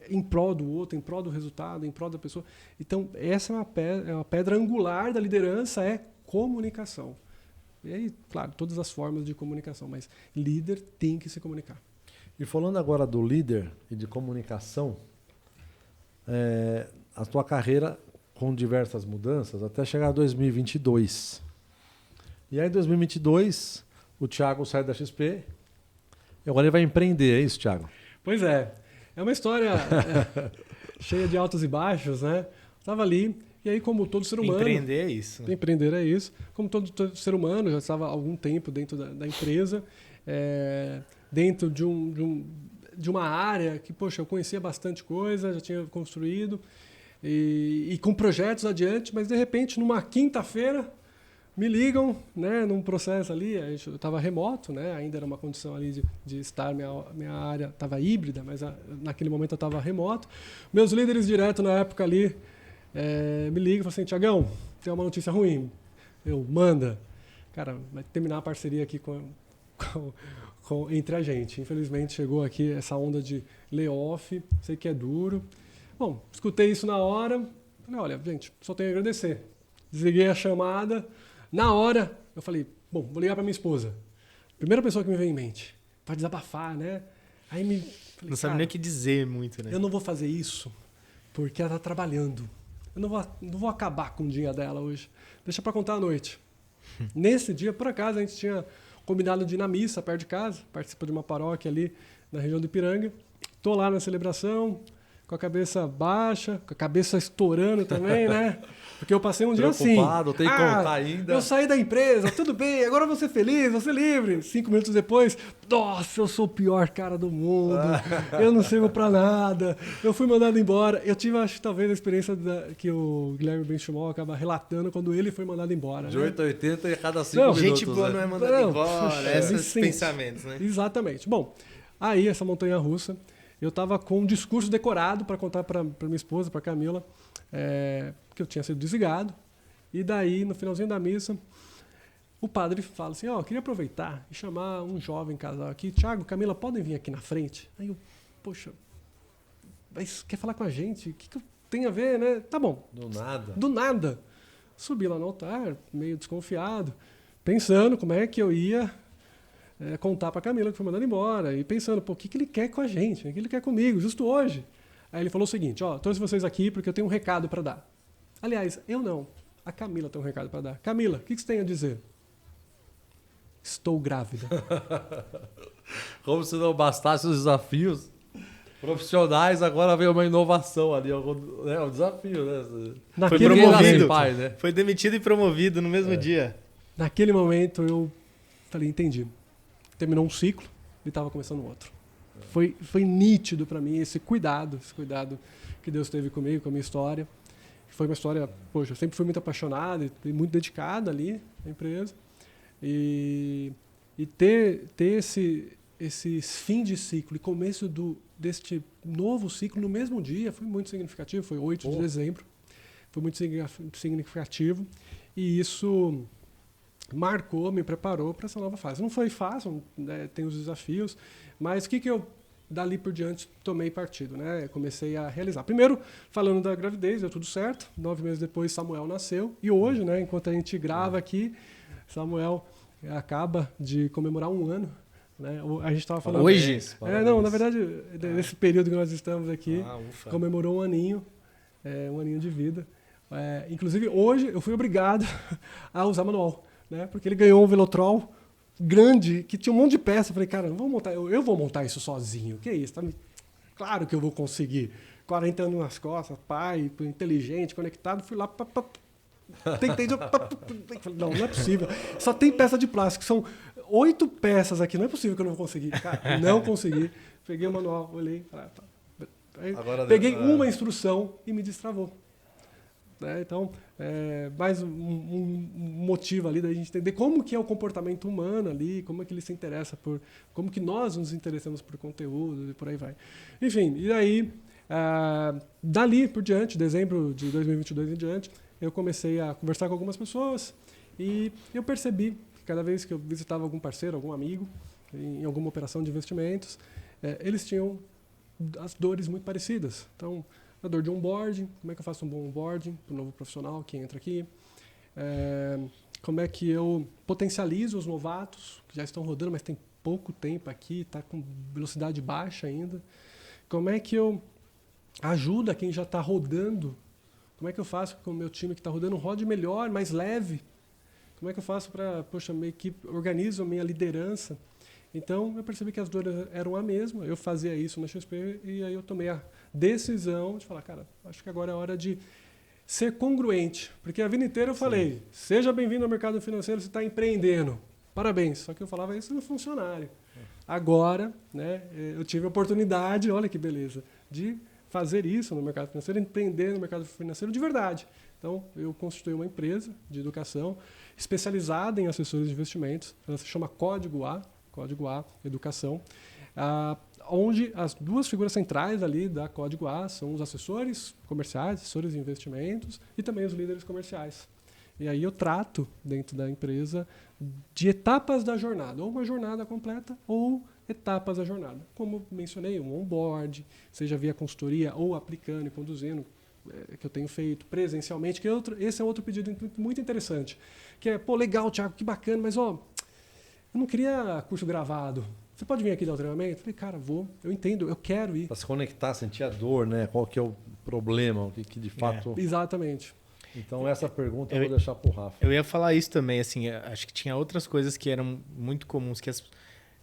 S4: em prol do outro, em prol do resultado, em prol da pessoa. Então, essa é uma pedra angular da liderança, é comunicação. E aí, claro, todas as formas de comunicação, mas líder tem que se comunicar.
S1: E falando agora do líder e de comunicação, a tua carreira com diversas mudanças até chegar a 2022. E aí em 2022, o Thiago sai da XP e agora ele vai empreender, é isso, Thiago?
S4: Pois é. É uma história cheia de altos e baixos, né? Estava ali. E aí, como todo ser humano...
S3: Empreender é isso.
S4: Empreender é isso. Como todo ser humano, já estava há algum tempo dentro da empresa, dentro de uma área que, poxa, eu conhecia bastante coisa, já tinha construído, e com projetos adiante, mas, de repente, numa quinta-feira, me ligam, né, num processo ali, eu estava remoto, né, ainda era uma condição ali de estar, minha área estava híbrida, mas naquele momento eu estava remoto. Meus líderes direto na época ali, me liga e fala assim, Tiagão, tem uma notícia ruim. Manda. Cara, vai terminar a parceria aqui entre a gente. Infelizmente chegou aqui essa onda de layoff, sei que é duro. Bom, escutei isso na hora, falei, olha, gente, só tenho a agradecer. Desliguei a chamada. Na hora, eu falei, bom, vou ligar para minha esposa. Primeira pessoa que me veio em mente, para desabafar, né? Aí falei,
S3: não sabe nem o que dizer muito, né?
S4: Eu não vou fazer isso porque ela está trabalhando. Eu não vou acabar com o dia dela hoje. Deixa para contar à noite. Nesse dia, por acaso, a gente tinha combinado de ir na missa perto de casa. Participa de uma paróquia ali na região do Ipiranga. Estou lá na celebração, com a cabeça baixa, com a cabeça estourando também, né? Porque eu passei um dia assim.
S1: Preocupado, tem que contar ainda.
S4: Eu saí da empresa, tudo bem, agora eu vou ser feliz, vou ser livre. 5 minutos depois, nossa, eu sou o pior cara do mundo, eu não sirvo pra nada, eu fui mandado embora. Eu tive, acho, talvez a experiência que o Guilherme Benchimol acaba relatando quando ele foi mandado embora.
S1: De
S4: né?
S1: 8 a 80 e cada 5 minutos.
S3: Gente boa não é mandada embora, esses
S4: sim,
S3: pensamentos, né?
S4: Exatamente. Bom, aí essa montanha-russa, eu estava com um discurso decorado para contar para minha esposa, para Camila, que eu tinha sido desligado. E daí, no finalzinho da missa, o padre fala assim, queria aproveitar e chamar um jovem casal aqui. Thiago, Camila, podem vir aqui na frente? Aí eu, poxa, mas quer falar com a gente? O que eu tenho a ver, né? Tá bom.
S1: Do nada.
S4: Do nada. Subi lá no altar, meio desconfiado. pensando como é que eu ia contar para Camila que foi mandada embora, e pensando, pô, o que ele quer com a gente, o que ele quer comigo, justo hoje. Aí ele falou o seguinte, trouxe vocês aqui porque eu tenho um recado para dar. Aliás, eu não, a Camila tem um recado para dar. Camila, o que você tem a dizer? Estou grávida.
S1: Como se não bastasse os desafios profissionais, agora veio uma inovação ali, um desafio, né?
S3: Foi promovido, pai, né? Foi demitido e promovido no mesmo dia.
S4: Naquele momento eu falei, entendi. Terminou um ciclo e estava começando outro. Foi nítido para mim esse cuidado que Deus teve comigo, com a minha história. Foi uma história, poxa, eu sempre fui muito apaixonado e muito dedicado ali na empresa. E ter esse fim de ciclo e começo deste novo ciclo no mesmo dia foi muito significativo, foi 8 de dezembro. Foi muito significativo e isso marcou, me preparou para essa nova fase. Não foi fácil, né, tem os desafios, mas o que eu dali por diante tomei partido, né? Comecei a realizar. Primeiro, falando da gravidez, deu tudo certo. 9 meses depois, Samuel nasceu. E hoje, né, enquanto a gente grava aqui, Samuel acaba de comemorar 1 ano. Né? A gente estava falando...
S3: Hoje?
S4: Não, na verdade, nesse período que nós estamos aqui, comemorou 1 aninho, 1 aninho de vida. Inclusive, hoje eu fui obrigado a usar manual, né? Porque ele ganhou um Velotrol grande, que tinha um monte de peça. Eu falei, cara, não vou montar, eu vou montar isso sozinho. Que isso? Claro que eu vou conseguir. 40 anos nas costas, pai, inteligente, conectado. Fui lá, tentei. Não é possível. Só tem peça de plástico. São 8 peças aqui. Não é possível que eu não vou conseguir. Cara, não consegui. Peguei o manual, olhei. Peguei uma instrução e me destravou. Então, mais um motivo ali da gente entender como que é o comportamento humano ali, como é que ele se interessa como que nós nos interessamos por conteúdo e por aí vai. Enfim, e aí, dali por diante, dezembro de 2022 em diante, eu comecei a conversar com algumas pessoas e eu percebi que cada vez que eu visitava algum parceiro, algum amigo, em alguma operação de investimentos, eles tinham as dores muito parecidas. Então, a dor de onboarding, como é que eu faço um bom onboarding para o novo profissional que entra aqui, como é que eu potencializo os novatos que já estão rodando, mas tem pouco tempo aqui, está com velocidade baixa ainda, como é que eu ajudo quem já está rodando, como é que eu faço com o meu time que está rodando rode melhor, mais leve, como é que eu faço para, minha equipe, organizo a minha liderança. Então, eu percebi que as dores eram a mesma, eu fazia isso na XP e aí eu tomei a decisão de falar, cara, acho que agora é hora de ser congruente, porque a vida inteira eu falei, seja bem-vindo ao mercado financeiro, você está empreendendo, parabéns, só que eu falava isso no funcionário. Agora, né, eu tive a oportunidade, olha que beleza, de fazer isso no mercado financeiro, empreender no mercado financeiro de verdade. Então, eu constituí uma empresa de educação especializada em assessores de investimentos, ela se chama Código A Educação, onde as 2 figuras centrais ali da Código A são os assessores comerciais, assessores de investimentos e também os líderes comerciais. E aí eu trato dentro da empresa de etapas da jornada, ou uma jornada completa ou etapas da jornada. Como mencionei, um onboard, seja via consultoria ou aplicando e conduzindo, que eu tenho feito presencialmente, que esse é outro pedido muito interessante, que é, legal, Thiago, que bacana, mas eu não queria curso gravado. Você pode vir aqui dar o treinamento? Eu falei, cara, vou, eu entendo, eu quero ir.
S1: Para se conectar, sentir a dor, né? Qual que é o problema, o que de fato...
S4: Exatamente.
S1: Então essa pergunta eu vou deixar para o Rafa.
S3: Eu ia falar isso também, assim, acho que tinha outras coisas que eram muito comuns, que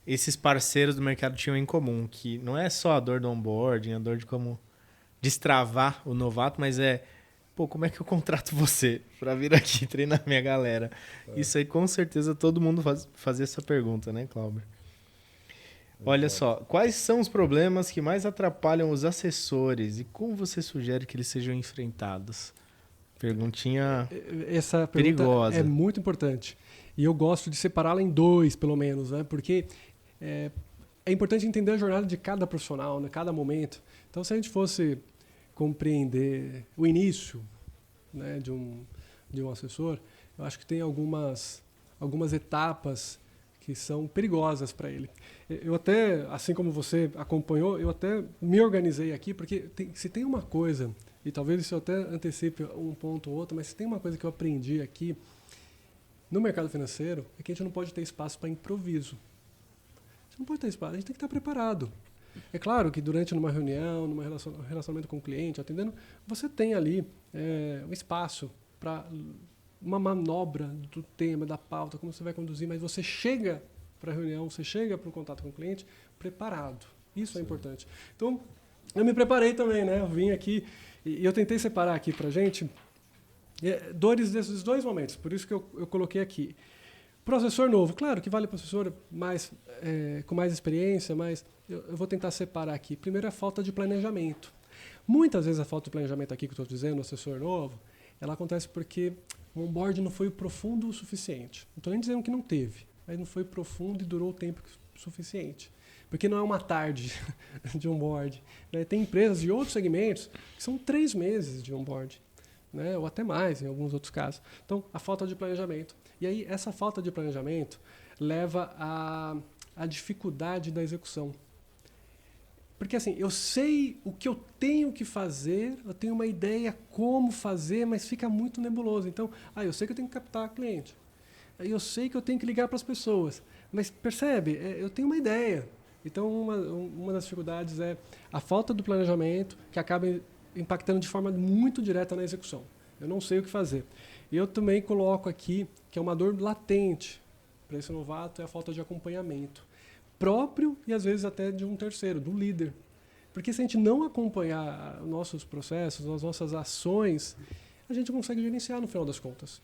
S3: esses parceiros do mercado tinham em comum, que não é só a dor do onboarding, a dor de como destravar o novato, mas como é que eu contrato você para vir aqui treinar minha galera? Isso aí, com certeza, todo mundo fazia essa pergunta, né, Cláudio? Olha só, quais são os problemas que mais atrapalham os assessores e como você sugere que eles sejam enfrentados? Perguntinha
S4: Essa pergunta
S3: perigosa.
S4: É muito importante. E eu gosto de separá-la em 2, pelo menos, né? Porque é importante entender a jornada de cada profissional, né? Cada momento. Então, se a gente fosse compreender o início, né, de um assessor, eu acho que tem algumas etapas que são perigosas para ele. Eu até, assim como você acompanhou, eu até me organizei aqui, porque se tem uma coisa, e talvez isso até antecipe um ponto ou outro, mas se tem uma coisa que eu aprendi aqui, no mercado financeiro é que a gente não pode ter espaço para improviso. A gente não pode ter espaço, a gente tem que estar preparado. É claro que durante uma reunião, num relacionamento com o cliente, atendendo, você tem ali um espaço para uma manobra do tema, da pauta, como você vai conduzir, mas você chega para a reunião, você chega para o contato com o cliente preparado. Isso é importante. Então, eu me preparei também, né? Eu vim aqui e eu tentei separar aqui para a gente dores desses dois momentos, por isso que eu coloquei aqui. Para o assessor novo, claro que vale para o assessor com mais experiência, mas eu vou tentar separar aqui. Primeiro, a falta de planejamento. Muitas vezes a falta de planejamento aqui que eu estou dizendo, o assessor novo, ela acontece porque o onboard não foi profundo o suficiente. Não estou nem dizendo que não teve, mas não foi profundo e durou o tempo suficiente. Porque não é uma tarde de onboard. Né? Tem empresas de outros segmentos que são 3 meses de onboard, né? Ou até mais, em alguns outros casos. Então, a falta de planejamento. E aí, essa falta de planejamento leva à dificuldade da execução. Porque, assim, eu sei o que eu tenho que fazer, eu tenho uma ideia como fazer, mas fica muito nebuloso. Então, eu sei que eu tenho que captar cliente. Eu sei que eu tenho que ligar para as pessoas. Mas, percebe? Eu tenho uma ideia. Então, uma das dificuldades é a falta do planejamento, que acaba impactando de forma muito direta na execução. Eu não sei o que fazer. E eu também coloco aqui que é uma dor latente para esse novato, é a falta de acompanhamento próprio e às vezes até de um terceiro, do líder. Porque se a gente não acompanhar os nossos processos, as nossas ações, a gente consegue gerenciar no final das contas.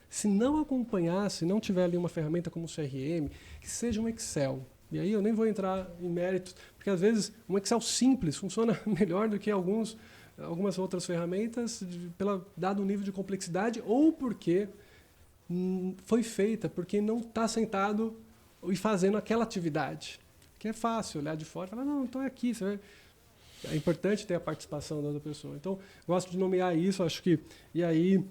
S4: Se não acompanhar, se não tiver ali uma ferramenta como o CRM, que seja um Excel. E aí eu nem vou entrar em méritos, porque às vezes um Excel simples funciona melhor do que algumas outras ferramentas, dado o nível de complexidade, ou porque foi feita, porque não está sentado e fazendo aquela atividade. Que é fácil olhar de fora e falar, não, então é aqui. É importante ter a participação da outra pessoa. Então, gosto de nomear isso, acho que... E aí,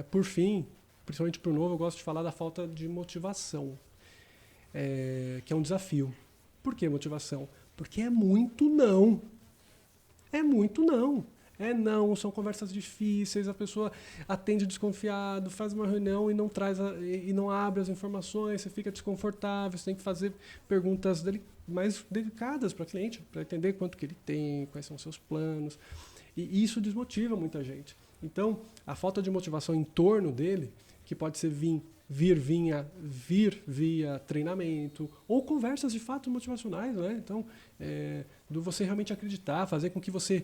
S4: por fim, principalmente para o novo, eu gosto de falar da falta de motivação, que é um desafio. Por que motivação? Porque é muito não. É muito não. Não, são conversas difíceis, a pessoa atende desconfiado, faz uma reunião e não abre as informações, você fica desconfortável, você tem que fazer perguntas mais delicadas para o cliente, para entender quanto que ele tem, quais são os seus planos. E isso desmotiva muita gente. Então, a falta de motivação em torno dele, que pode ser vir via treinamento ou conversas de fato motivacionais, né? Então, do você realmente acreditar, fazer com que você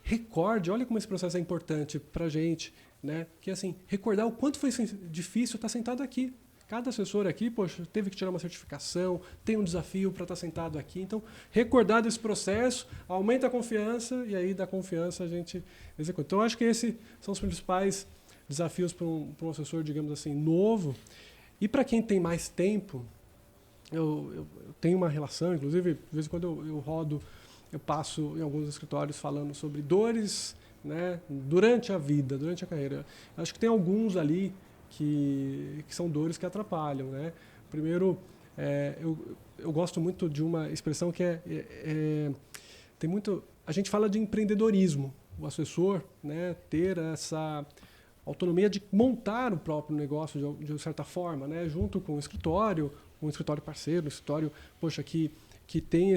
S4: recorde, olha como esse processo é importante para a gente, né? Que assim, recordar o quanto foi difícil estar sentado aqui. Cada assessor aqui, poxa, teve que tirar uma certificação, tem um desafio para estar sentado aqui. Então, recordar desse processo, aumenta a confiança e aí da confiança a gente executa. Então, acho que esses são os principais desafios para um assessor, digamos assim, novo. E para quem tem mais tempo, eu tenho uma relação, inclusive, de vez em quando eu rodo, eu passo em alguns escritórios falando sobre dores, né, durante a vida, durante a carreira. Acho que tem alguns ali que são dores que atrapalham, né? Primeiro, eu gosto muito de uma expressão que tem muito... A gente fala de empreendedorismo. O assessor, né, ter essa autonomia de montar o próprio negócio de certa forma, né, junto com o escritório, um escritório parceiro, um escritório, poxa, que tem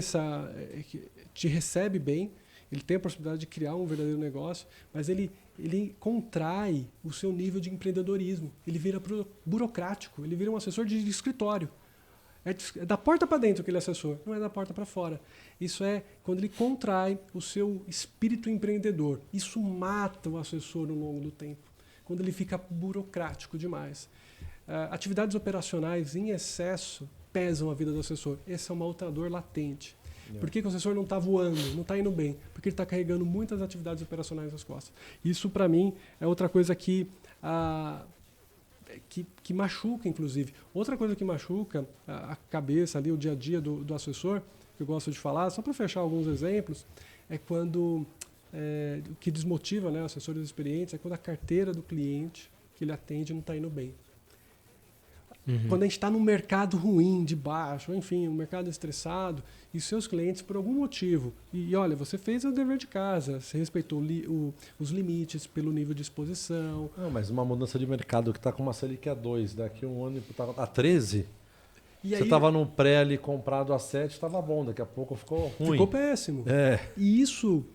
S4: que te recebe bem, ele tem a possibilidade de criar um verdadeiro negócio, mas ele contrai o seu nível de empreendedorismo, ele vira burocrático, ele vira um assessor de escritório. É da porta para dentro aquele assessor, não é da porta para fora. Isso é quando ele contrai o seu espírito empreendedor. Isso mata o assessor ao longo do tempo, quando ele fica burocrático demais. Atividades operacionais em excesso pesam a vida do assessor. Essa é uma outra dor latente. Por que o assessor não está voando, não está indo bem? Porque ele está carregando muitas atividades operacionais nas costas. Isso, para mim, é outra coisa que machuca, inclusive. Outra coisa que machuca a cabeça, ali, o dia a dia do assessor, que eu gosto de falar, só para fechar alguns exemplos, é quando... o que desmotiva, né, assessores experientes é quando a carteira do cliente que ele atende não está indo bem. Quando a gente está num mercado ruim, de baixo, enfim, um mercado estressado, e seus clientes, por algum motivo, e olha, você fez o dever de casa, você respeitou os limites pelo nível de exposição.
S1: Não, mas uma mudança de mercado que está com uma Selic a 2, daqui a um ano está a 13,
S4: E
S1: você
S4: aí,
S1: estava num pré ali comprado a 7, estava bom, daqui a pouco ficou ruim.
S4: ficou péssimo.
S1: É.
S4: E isso,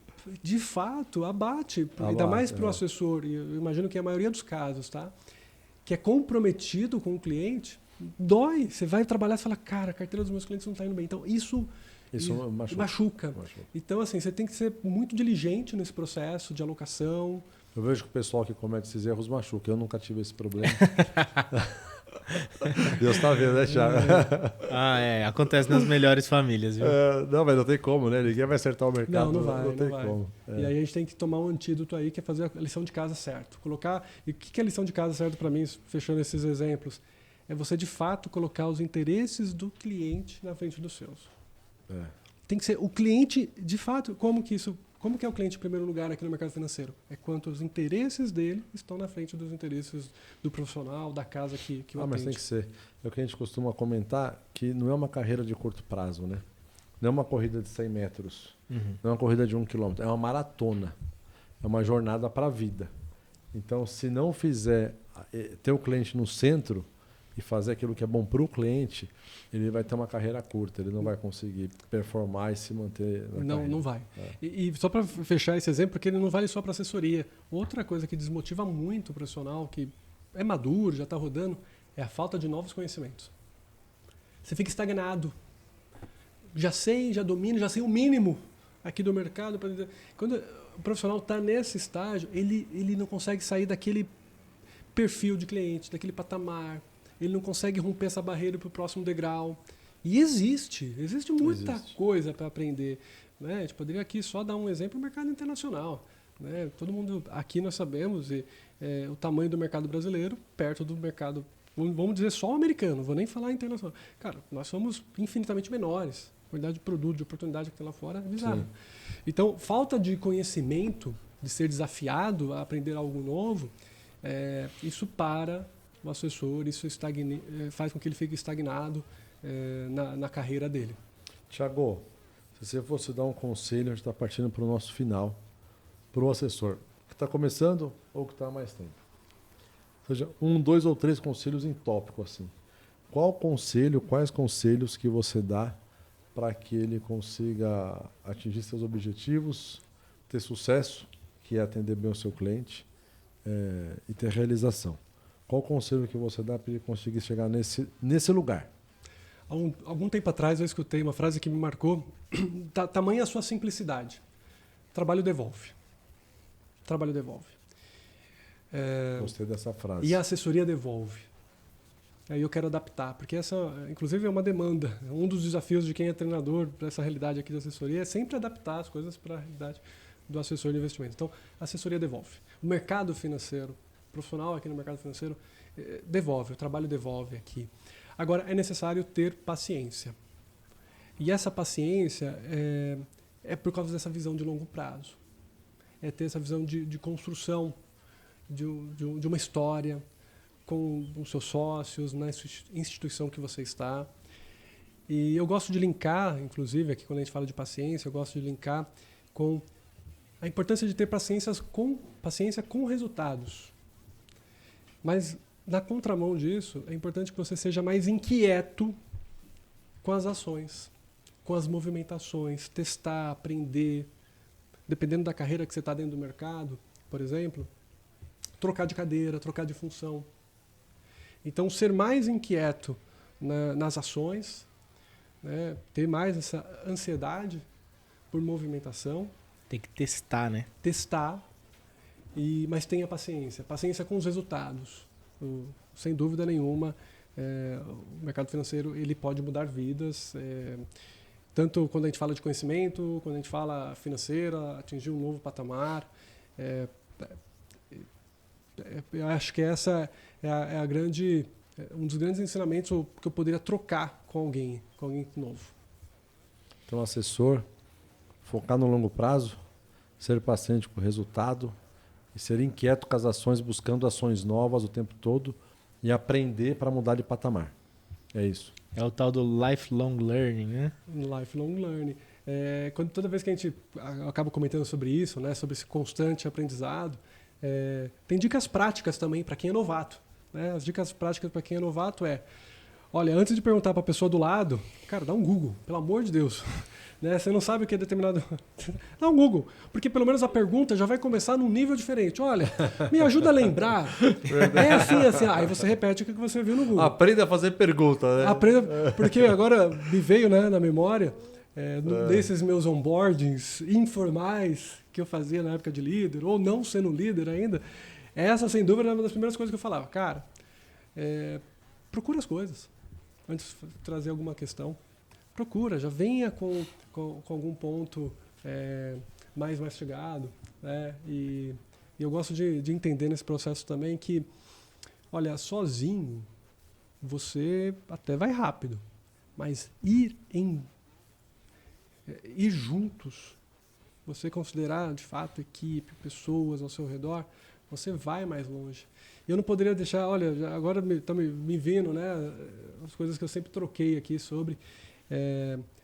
S4: de fato, abate, ainda mais para o
S1: é.
S4: assessor, e eu imagino que é a maioria dos casos, tá? Que é comprometido com o cliente, dói. Você vai trabalhar e fala, cara, a carteira dos meus clientes não está indo bem. Então, isso machuca. Então, assim, você tem que ser muito diligente nesse processo de alocação.
S1: Eu vejo que o pessoal que comete esses erros machuca. Eu nunca tive esse problema. Deus está vendo, né, Thiago?
S3: Acontece nas melhores famílias, viu?
S1: Não, mas não tem como, né? Ninguém vai acertar o mercado.
S4: Não vai.
S1: Não tem como.
S4: E aí a gente tem que tomar um antídoto aí, que é fazer a lição de casa certo. E o que é a lição de casa certo para mim, fechando esses exemplos? É você, de fato, colocar os interesses do cliente na frente dos seus. Tem que ser o cliente, de fato, como que é o cliente em primeiro lugar aqui no mercado financeiro? É quanto os interesses dele estão na frente dos interesses do profissional, da casa que o atende.
S1: Mas tem que ser. É o que a gente costuma comentar, que não é uma carreira de curto prazo, né? Não é uma corrida de 100 metros, não é uma corrida de 1 quilômetro, é uma maratona. É uma jornada para a vida. Então, se não fizer ter o cliente no centro e fazer aquilo que é bom para o cliente, ele vai ter uma carreira curta, ele não vai conseguir performar e se manter na carreira.
S4: Não vai. E só para fechar esse exemplo, porque ele não vale só para assessoria. Outra coisa que desmotiva muito o profissional, que é maduro, já está rodando, é a falta de novos conhecimentos. Você fica estagnado. Já domino, já sei o mínimo aqui do mercado. Quando o profissional está nesse estágio, ele não consegue sair daquele perfil de cliente, daquele patamar. Ele não consegue romper essa barreira para o próximo degrau. E existe muita coisa para aprender. Né? A gente poderia aqui só dar um exemplo do mercado internacional. Né? Todo mundo aqui nós sabemos o tamanho do mercado brasileiro perto do mercado, vamos dizer só o americano, vou nem falar internacional. Cara, nós somos infinitamente menores. A quantidade de produto, de oportunidade que tem lá fora é bizarra. Então, falta de conhecimento, de ser desafiado a aprender algo novo, isso para o assessor, isso faz com que ele fique estagnado na carreira dele.
S1: Tiago, se você fosse dar um conselho, a gente está partindo para o nosso final, para o assessor, que está começando ou que está há mais tempo. Ou seja, 1, 2 ou 3 conselhos em tópico, assim. Quais conselhos que você dá para que ele consiga atingir seus objetivos, ter sucesso, que é atender bem o seu cliente, e ter realização? Qual o conselho que você dá para ele conseguir chegar nesse lugar?
S4: Algum tempo atrás eu escutei uma frase que me marcou. Tamanha a sua simplicidade. Trabalho devolve. Trabalho devolve.
S1: Gostei dessa frase.
S4: E a assessoria devolve. Aí eu quero adaptar, porque essa, inclusive, é uma demanda. Um dos desafios de quem é treinador para essa realidade aqui de assessoria é sempre adaptar as coisas para a realidade do assessor de investimento. Então, a assessoria devolve. O mercado financeiro, profissional aqui no mercado financeiro, devolve, o trabalho devolve aqui. Agora, é necessário ter paciência. E essa paciência é por causa dessa visão de longo prazo. É ter essa visão de construção de uma história com os seus sócios, na instituição que você está. E eu gosto de linkar, inclusive, aqui quando a gente fala de paciência, eu gosto de linkar com a importância de ter paciência com resultados. Mas, na contramão disso, é importante que você seja mais inquieto com as ações, com as movimentações, testar, aprender. Dependendo da carreira que você está dentro do mercado, por exemplo, trocar de cadeira, trocar de função. Então, ser mais inquieto nas ações, né, ter mais essa ansiedade por movimentação.
S3: Tem que testar, né?
S4: Testar, mas tenha paciência. Paciência com os resultados. Sem dúvida nenhuma, o mercado financeiro ele pode mudar vidas. Tanto quando a gente fala de conhecimento, quando a gente fala financeira, atingir um novo patamar. Eu acho que essa é um dos grandes ensinamentos que eu poderia trocar com alguém novo.
S1: Então, assessor, focar no longo prazo, ser paciente com o resultado e ser inquieto com as ações, buscando ações novas o tempo todo e aprender para mudar de patamar. É isso.
S3: É o tal do lifelong learning, né?
S4: Lifelong learning. Toda vez que a gente acaba comentando sobre isso, né, sobre esse constante aprendizado, tem dicas práticas também para quem é novato. Né? As dicas práticas para quem é novato olha, antes de perguntar para a pessoa do lado, cara, dá um Google, pelo amor de Deus. Né? Você não sabe o que é determinado... Dá um Google, porque pelo menos a pergunta já vai começar num nível diferente. Olha, me ajuda a lembrar. É assim. Aí você repete o que você viu no Google.
S1: Aprenda a fazer pergunta, né?
S4: Aprenda, porque agora me veio, né, na memória desses meus onboardings informais que eu fazia na época de líder, ou não sendo líder ainda. Essa, sem dúvida, era uma das primeiras coisas que eu falava. Cara, procura as coisas antes de trazer alguma questão. Procura, já venha com algum ponto mais mastigado. Né? E eu gosto de entender nesse processo também que, olha, sozinho você até vai rápido, mas ir juntos, você considerar de fato equipe, pessoas ao seu redor, você vai mais longe. Eu não poderia deixar, olha, agora está me vindo, né, as coisas que eu sempre troquei aqui sobre.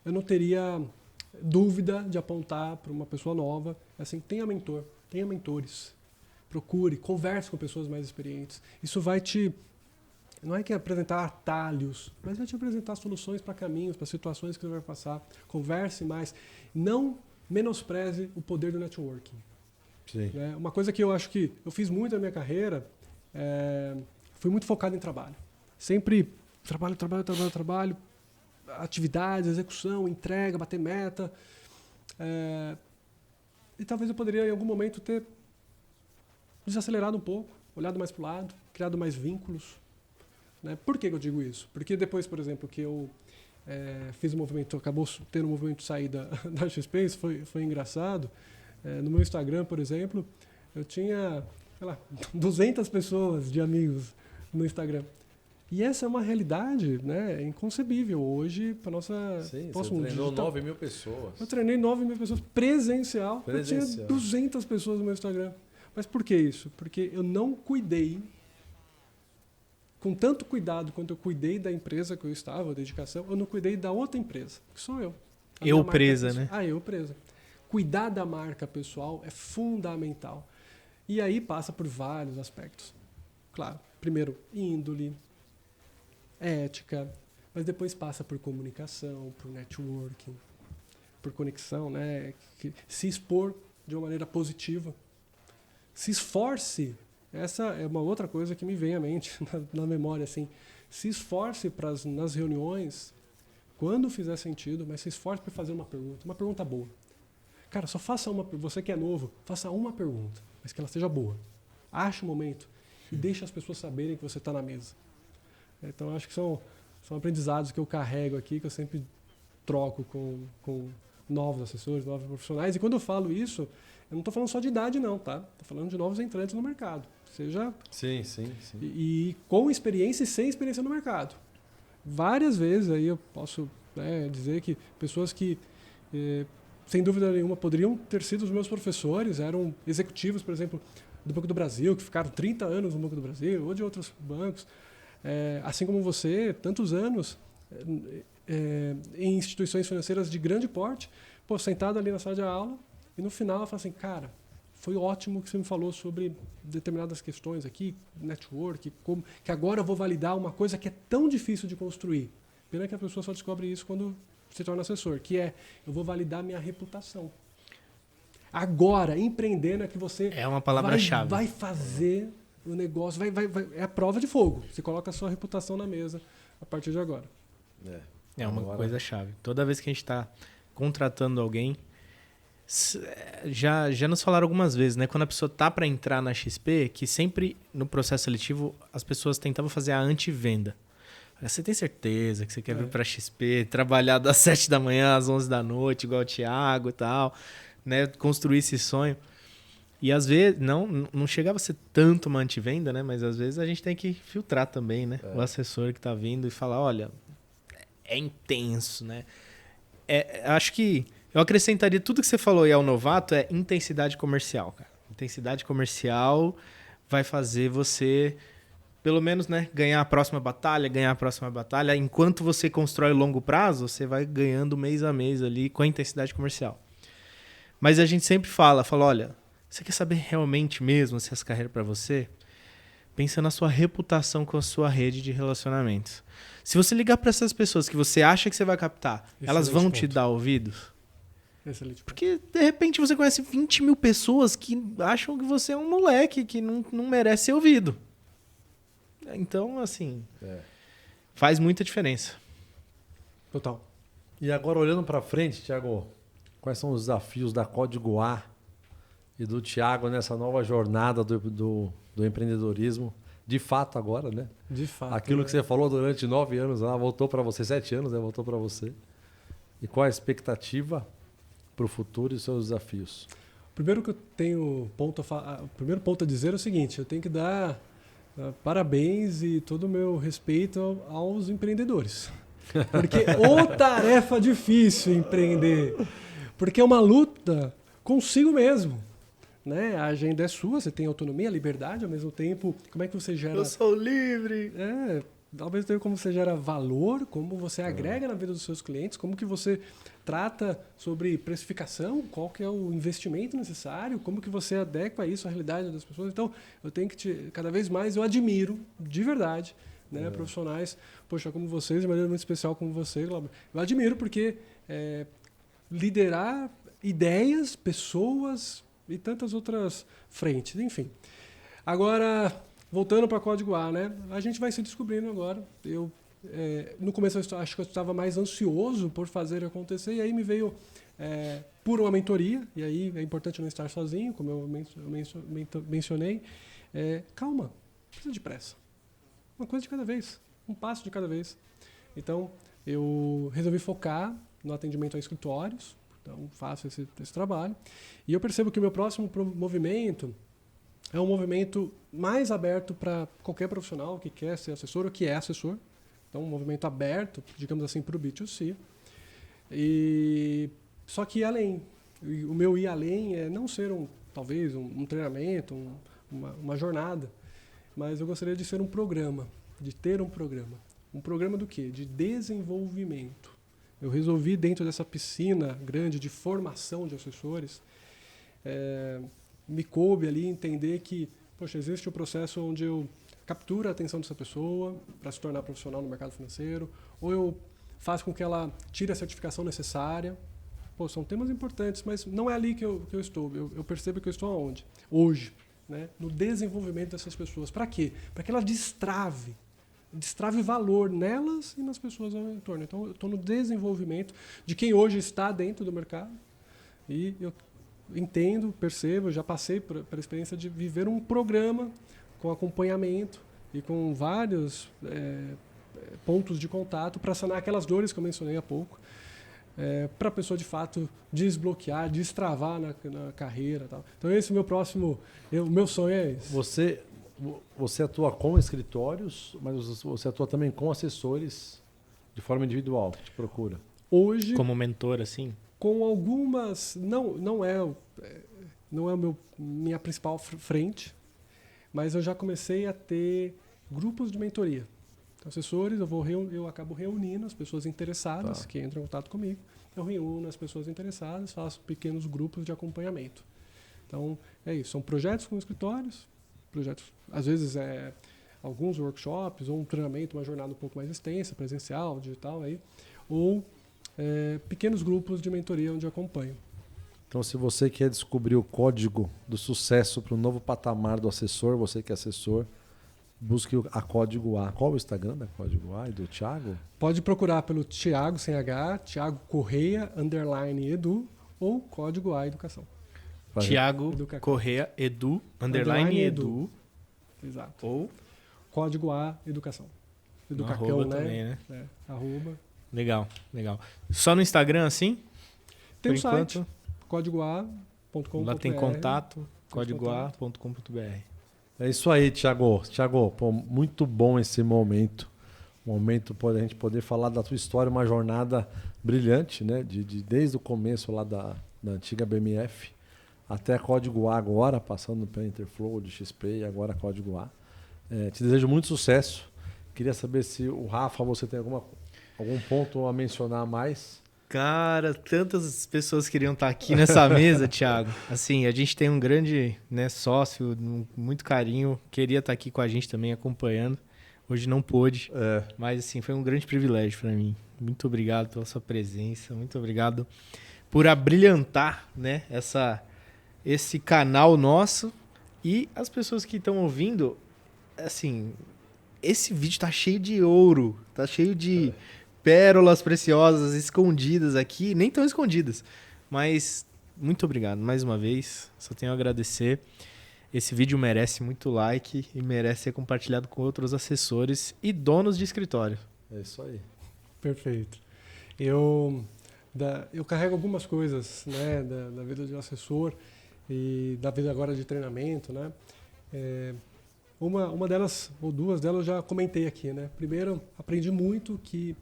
S4: Eu não teria dúvida de apontar para uma pessoa nova, assim, tenha mentor, tenha mentores, procure, converse com pessoas mais experientes. Isso vai não é que apresentar atalhos, mas vai te apresentar soluções para caminhos, para situações que você vai passar. Converse mais. Não menospreze o poder do networking.
S1: Sim.
S4: Uma coisa que eu acho que eu fiz muito na minha carreira, fui muito focado em trabalho. Sempre trabalho, atividades, execução, entrega, bater meta. E talvez eu poderia, em algum momento, ter desacelerado um pouco, olhado mais para o lado, criado mais vínculos. Né? Por que eu digo isso? Porque depois, por exemplo, que eu fiz um movimento, acabou tendo um movimento de sair da XP, isso foi engraçado. No meu Instagram, por exemplo, eu tinha, sei lá, 200 pessoas de amigos no Instagram. E essa é uma realidade, né, inconcebível hoje para nossa...
S1: Sim, você treinou 9.000 pessoas.
S4: Eu treinei 9.000 pessoas presencial. Eu tinha 200 pessoas no meu Instagram. Mas por que isso? Porque eu não cuidei com tanto cuidado quanto eu cuidei da empresa que eu estava, a dedicação, eu não cuidei da outra empresa, que sou eu.
S3: Eu presa, né?
S4: Eu presa. Cuidar da marca pessoal é fundamental. E aí passa por vários aspectos. Claro, primeiro, índole, ética, mas depois passa por comunicação, por networking, por conexão, né? Se expor de uma maneira positiva. Se esforce. Essa é uma outra coisa que me vem à mente, na memória, assim. Se esforce nas reuniões, quando fizer sentido, mas se esforce para fazer uma pergunta boa. Cara, só faça você que é novo, faça uma pergunta, mas que ela seja boa. Ache o momento e deixe as pessoas saberem que você está na mesa. Então, acho que são aprendizados que eu carrego aqui, que eu sempre troco com novos assessores, novos profissionais. E quando eu falo isso, eu não estou falando só de idade, não, tá? Estou falando de novos entrantes no mercado. Seja...
S1: Sim.
S4: E com experiência e sem experiência no mercado. Várias vezes aí eu posso dizer que pessoas que, sem dúvida nenhuma, poderiam ter sido os meus professores, eram executivos, por exemplo, do Banco do Brasil, que ficaram 30 anos no Banco do Brasil, ou de outros bancos, assim como você, tantos anos em instituições financeiras de grande porte, sentado ali na sala de aula, e no final ela fala assim, cara, foi ótimo que você me falou sobre determinadas questões aqui, network, que agora eu vou validar uma coisa que é tão difícil de construir. Pena que a pessoa só descobre isso quando se torna assessor, que eu vou validar minha reputação. Agora, empreendendo é que você
S3: é uma palavra-chave.
S4: Vai fazer o negócio, é a prova de fogo. Você coloca a sua reputação na mesa a partir de agora.
S3: É uma coisa-chave. Toda vez que a gente está contratando alguém, já nos falaram algumas vezes, né? Quando a pessoa tá para entrar na XP, que sempre no processo seletivo as pessoas tentavam fazer a antivenda. Você tem certeza que você quer vir para a XP, trabalhar das 7 da manhã às 11 da noite, igual o Thiago e tal, né? Construir esse sonho. E às vezes, não chegava a ser tanto uma antivenda, né? Mas às vezes a gente tem que filtrar também, né? O assessor que tá vindo e falar, olha, é intenso, né? Acho que eu acrescentaria tudo que você falou aí ao novato é intensidade comercial, cara. Intensidade comercial vai fazer você pelo menos, né, ganhar a próxima batalha. Enquanto você constrói longo prazo, você vai ganhando mês a mês ali com a intensidade comercial. Mas a gente sempre fala, olha, você quer saber realmente mesmo se essa carreira é para você? Pensa na sua reputação com a sua rede de relacionamentos. Se você ligar para essas pessoas que você acha que você vai captar, elas vão te dar ouvidos?
S4: Excelente.
S3: Porque, de repente, você conhece 20 mil pessoas que acham que você é um moleque, que não merece ser ouvido. Então, assim, faz muita diferença.
S4: Total.
S1: E agora, olhando para frente, Thiago, quais são os desafios da Código A e do Thiago nessa nova jornada do empreendedorismo? De fato agora, né?
S4: De fato.
S1: Aquilo que você falou durante 9 anos, voltou para você, 7 anos, voltou para você. E qual a expectativa para o futuro e os seus desafios?
S4: Primeiro que eu tenho o primeiro ponto a dizer é o seguinte, eu tenho que dar parabéns e todo o meu respeito aos empreendedores. Porque tarefa difícil empreender. Porque é uma luta consigo mesmo. Né? A agenda é sua, você tem autonomia, liberdade, ao mesmo tempo, como é que você gera...
S3: Eu sou livre!
S4: Ao mesmo tempo como você gera valor, como você agrega na vida dos seus clientes, como que você trata sobre precificação, qual que é o investimento necessário, como que você adequa isso à realidade das pessoas. Então, eu tenho que cada vez mais eu admiro, de verdade, né, profissionais, poxa, como vocês, de maneira muito especial como você, Glauber. Eu admiro porque liderar ideias, pessoas e tantas outras frentes, enfim. Agora, voltando para Código A, né? A gente vai se descobrindo agora. No começo eu acho que eu estava mais ansioso por fazer acontecer, e aí me veio por uma mentoria, e aí é importante não estar sozinho, como eu mencionei. Calma, não precisa de pressa. Uma coisa de cada vez, um passo de cada vez. Então, eu resolvi focar no atendimento a escritórios, então faço esse trabalho. E eu percebo que o meu próximo movimento é um movimento mais aberto para qualquer profissional que quer ser assessor ou que é assessor. Então, um movimento aberto, digamos assim, para o B2C. Só que ir além. O meu ir além é não ser talvez um treinamento, uma jornada, mas eu gostaria de ser um programa, de ter um programa. Um programa do quê? De desenvolvimento. Eu resolvi, dentro dessa piscina grande de formação de assessores, me coube ali entender que, poxa, existe um processo onde eu capturo a atenção dessa pessoa para se tornar profissional no mercado financeiro, ou eu faço com que ela tire a certificação necessária. Pô, são temas importantes, mas não é ali que eu estou. Eu percebo que eu estou aonde? Hoje, né? No desenvolvimento dessas pessoas. Para quê? Para que ela destrave valor nelas e nas pessoas ao entorno. Então, eu estou no desenvolvimento de quem hoje está dentro do mercado e eu entendo, percebo, já passei por a experiência de viver um programa com acompanhamento e com vários pontos de contato para sanar aquelas dores que eu mencionei há pouco, para a pessoa, de fato, desbloquear, destravar na carreira. Tal. Então, esse é o meu sonho é esse.
S1: Você atua com escritórios, mas você atua também com assessores de forma individual, que te procura?
S3: Hoje, como mentor, assim?
S1: Com algumas... Não é minha principal frente, mas eu já comecei a ter grupos de mentoria. Então, assessores, eu acabo reunindo as pessoas interessadas que entram em contato comigo. Eu reúno as pessoas interessadas, faço pequenos grupos de acompanhamento. Então, é isso. São projetos com escritórios, projetos, às vezes, alguns workshops, ou um treinamento, uma jornada um pouco mais extensa, presencial, digital, ou pequenos grupos de mentoria onde eu acompanho. Então, se você quer descobrir o código do sucesso para o novo patamar do assessor, você que é assessor, busque a Código A. Qual é o Instagram da Código A e do Thiago? Pode procurar pelo Thiago, sem H, Thiago Correia, _edu, ou Código A Educação.
S3: Thiago Correia, edu, _edu.
S1: Exato.
S3: Ou
S1: Código A Educação.
S3: Educacão, né? Também, né?
S1: Arroba.
S3: Legal. Só no Instagram, assim?
S1: Tem um site, códigoa.com.br.
S3: Lá tem contato, códigoa.com.br.
S1: É isso aí, Thiago. Thiago, pô, muito bom esse momento. A gente poder falar da tua história, uma jornada brilhante, né? Desde o começo lá da antiga BMF até a Código A agora, passando pela Interflow, de XP e agora Código A. Te desejo muito sucesso. Queria saber se o Rafa, você tem algum ponto a mencionar mais?
S3: Cara, tantas pessoas queriam estar aqui nessa mesa, Thiago. Assim, a gente tem um grande, né, sócio, muito carinho. Queria estar aqui com a gente também, acompanhando. Hoje não pôde, mas assim, foi um grande privilégio para mim. Muito obrigado pela sua presença, muito obrigado por abrilhantar, né, esse canal nosso. E as pessoas que estão ouvindo, assim, esse vídeo tá cheio de ouro, tá cheio de pérolas preciosas escondidas aqui, nem tão escondidas. Mas muito obrigado mais uma vez, só tenho a agradecer. Esse vídeo merece muito like e merece ser compartilhado com outros assessores e donos de escritório.
S1: É isso aí.
S4: Perfeito. Eu carrego algumas coisas, né, da vida de um assessor e da vida agora de treinamento, né? Uma delas, ou duas delas, eu já comentei aqui, né? Primeiro, aprendi muito que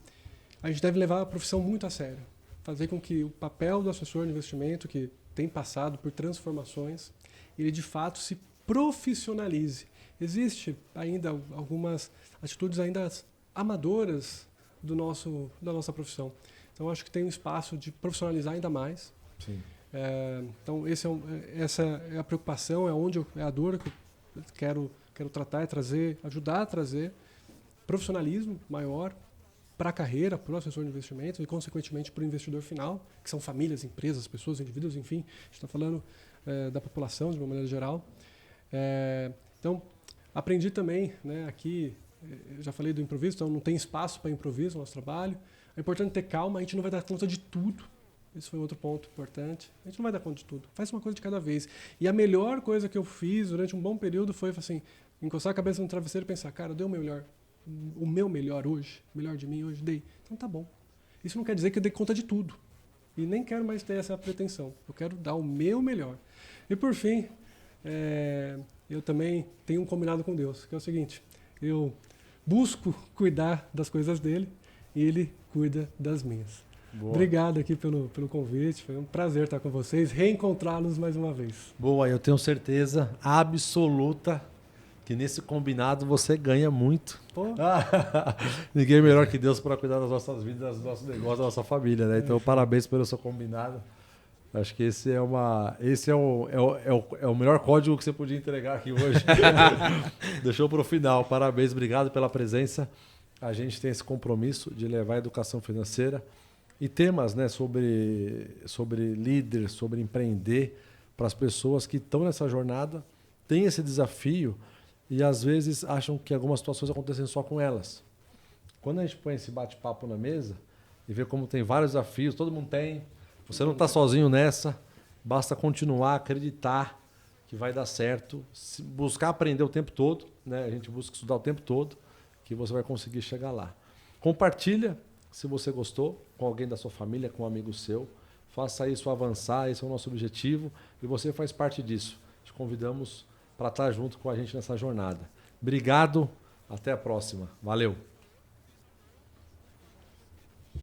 S4: a gente deve levar a profissão muito a sério. Fazer com que o papel do assessor de investimento, que tem passado por transformações, ele de fato se profissionalize. Existe ainda algumas atitudes ainda amadoras da nossa profissão. Então, acho que tem um espaço de profissionalizar ainda mais.
S1: Sim.
S4: Então, essa é a preocupação, é a dor que eu quero tratar, ajudar a trazer profissionalismo maior para a carreira, para o assessor de investimentos e, consequentemente, para o investidor final, que são famílias, empresas, pessoas, indivíduos, enfim. A gente está falando da população de uma maneira geral. Então, aprendi também, né, aqui, eu já falei do improviso, então não tem espaço para improviso no nosso trabalho. É importante ter calma, a gente não vai dar conta de tudo. Esse foi outro ponto importante. A gente não vai dar conta de tudo. Faz uma coisa de cada vez. E a melhor coisa que eu fiz durante um bom período foi assim, encostar a cabeça no travesseiro e pensar, cara, eu dei o meu melhor hoje, o melhor de mim hoje, dei. Então tá bom. Isso não quer dizer que eu dei conta de tudo. E nem quero mais ter essa pretensão. Eu quero dar o meu melhor. E por fim, eu também tenho um combinado com Deus, que é o seguinte, eu busco cuidar das coisas dele e ele cuida das minhas. Boa. Obrigado aqui pelo convite, foi um prazer estar com vocês, reencontrá-los mais uma vez.
S1: Boa, eu tenho certeza absoluta que nesse combinado você ganha muito. Ninguém é melhor que Deus para cuidar das nossas vidas, dos nossos negócios, da nossa família, né? Então, parabéns pelo seu combinado. Acho que esse é o melhor código que você podia entregar aqui hoje. Deixou para o final. Parabéns, obrigado pela presença. A gente tem esse compromisso de levar a educação financeira e temas, né, sobre líder, sobre empreender, para as pessoas que estão nessa jornada, têm esse desafio e às vezes acham que algumas situações acontecem só com elas. Quando a gente põe esse bate-papo na mesa e vê como tem vários desafios, todo mundo tem, você não está sozinho nessa, basta continuar, acreditar que vai dar certo, buscar aprender o tempo todo, né? A gente busca estudar o tempo todo, que você vai conseguir chegar lá. Compartilha, se você gostou, com alguém da sua família, com um amigo seu, faça isso avançar, esse é o nosso objetivo e você faz parte disso. Te convidamos para estar junto com a gente nessa jornada. Obrigado, até a próxima. Valeu!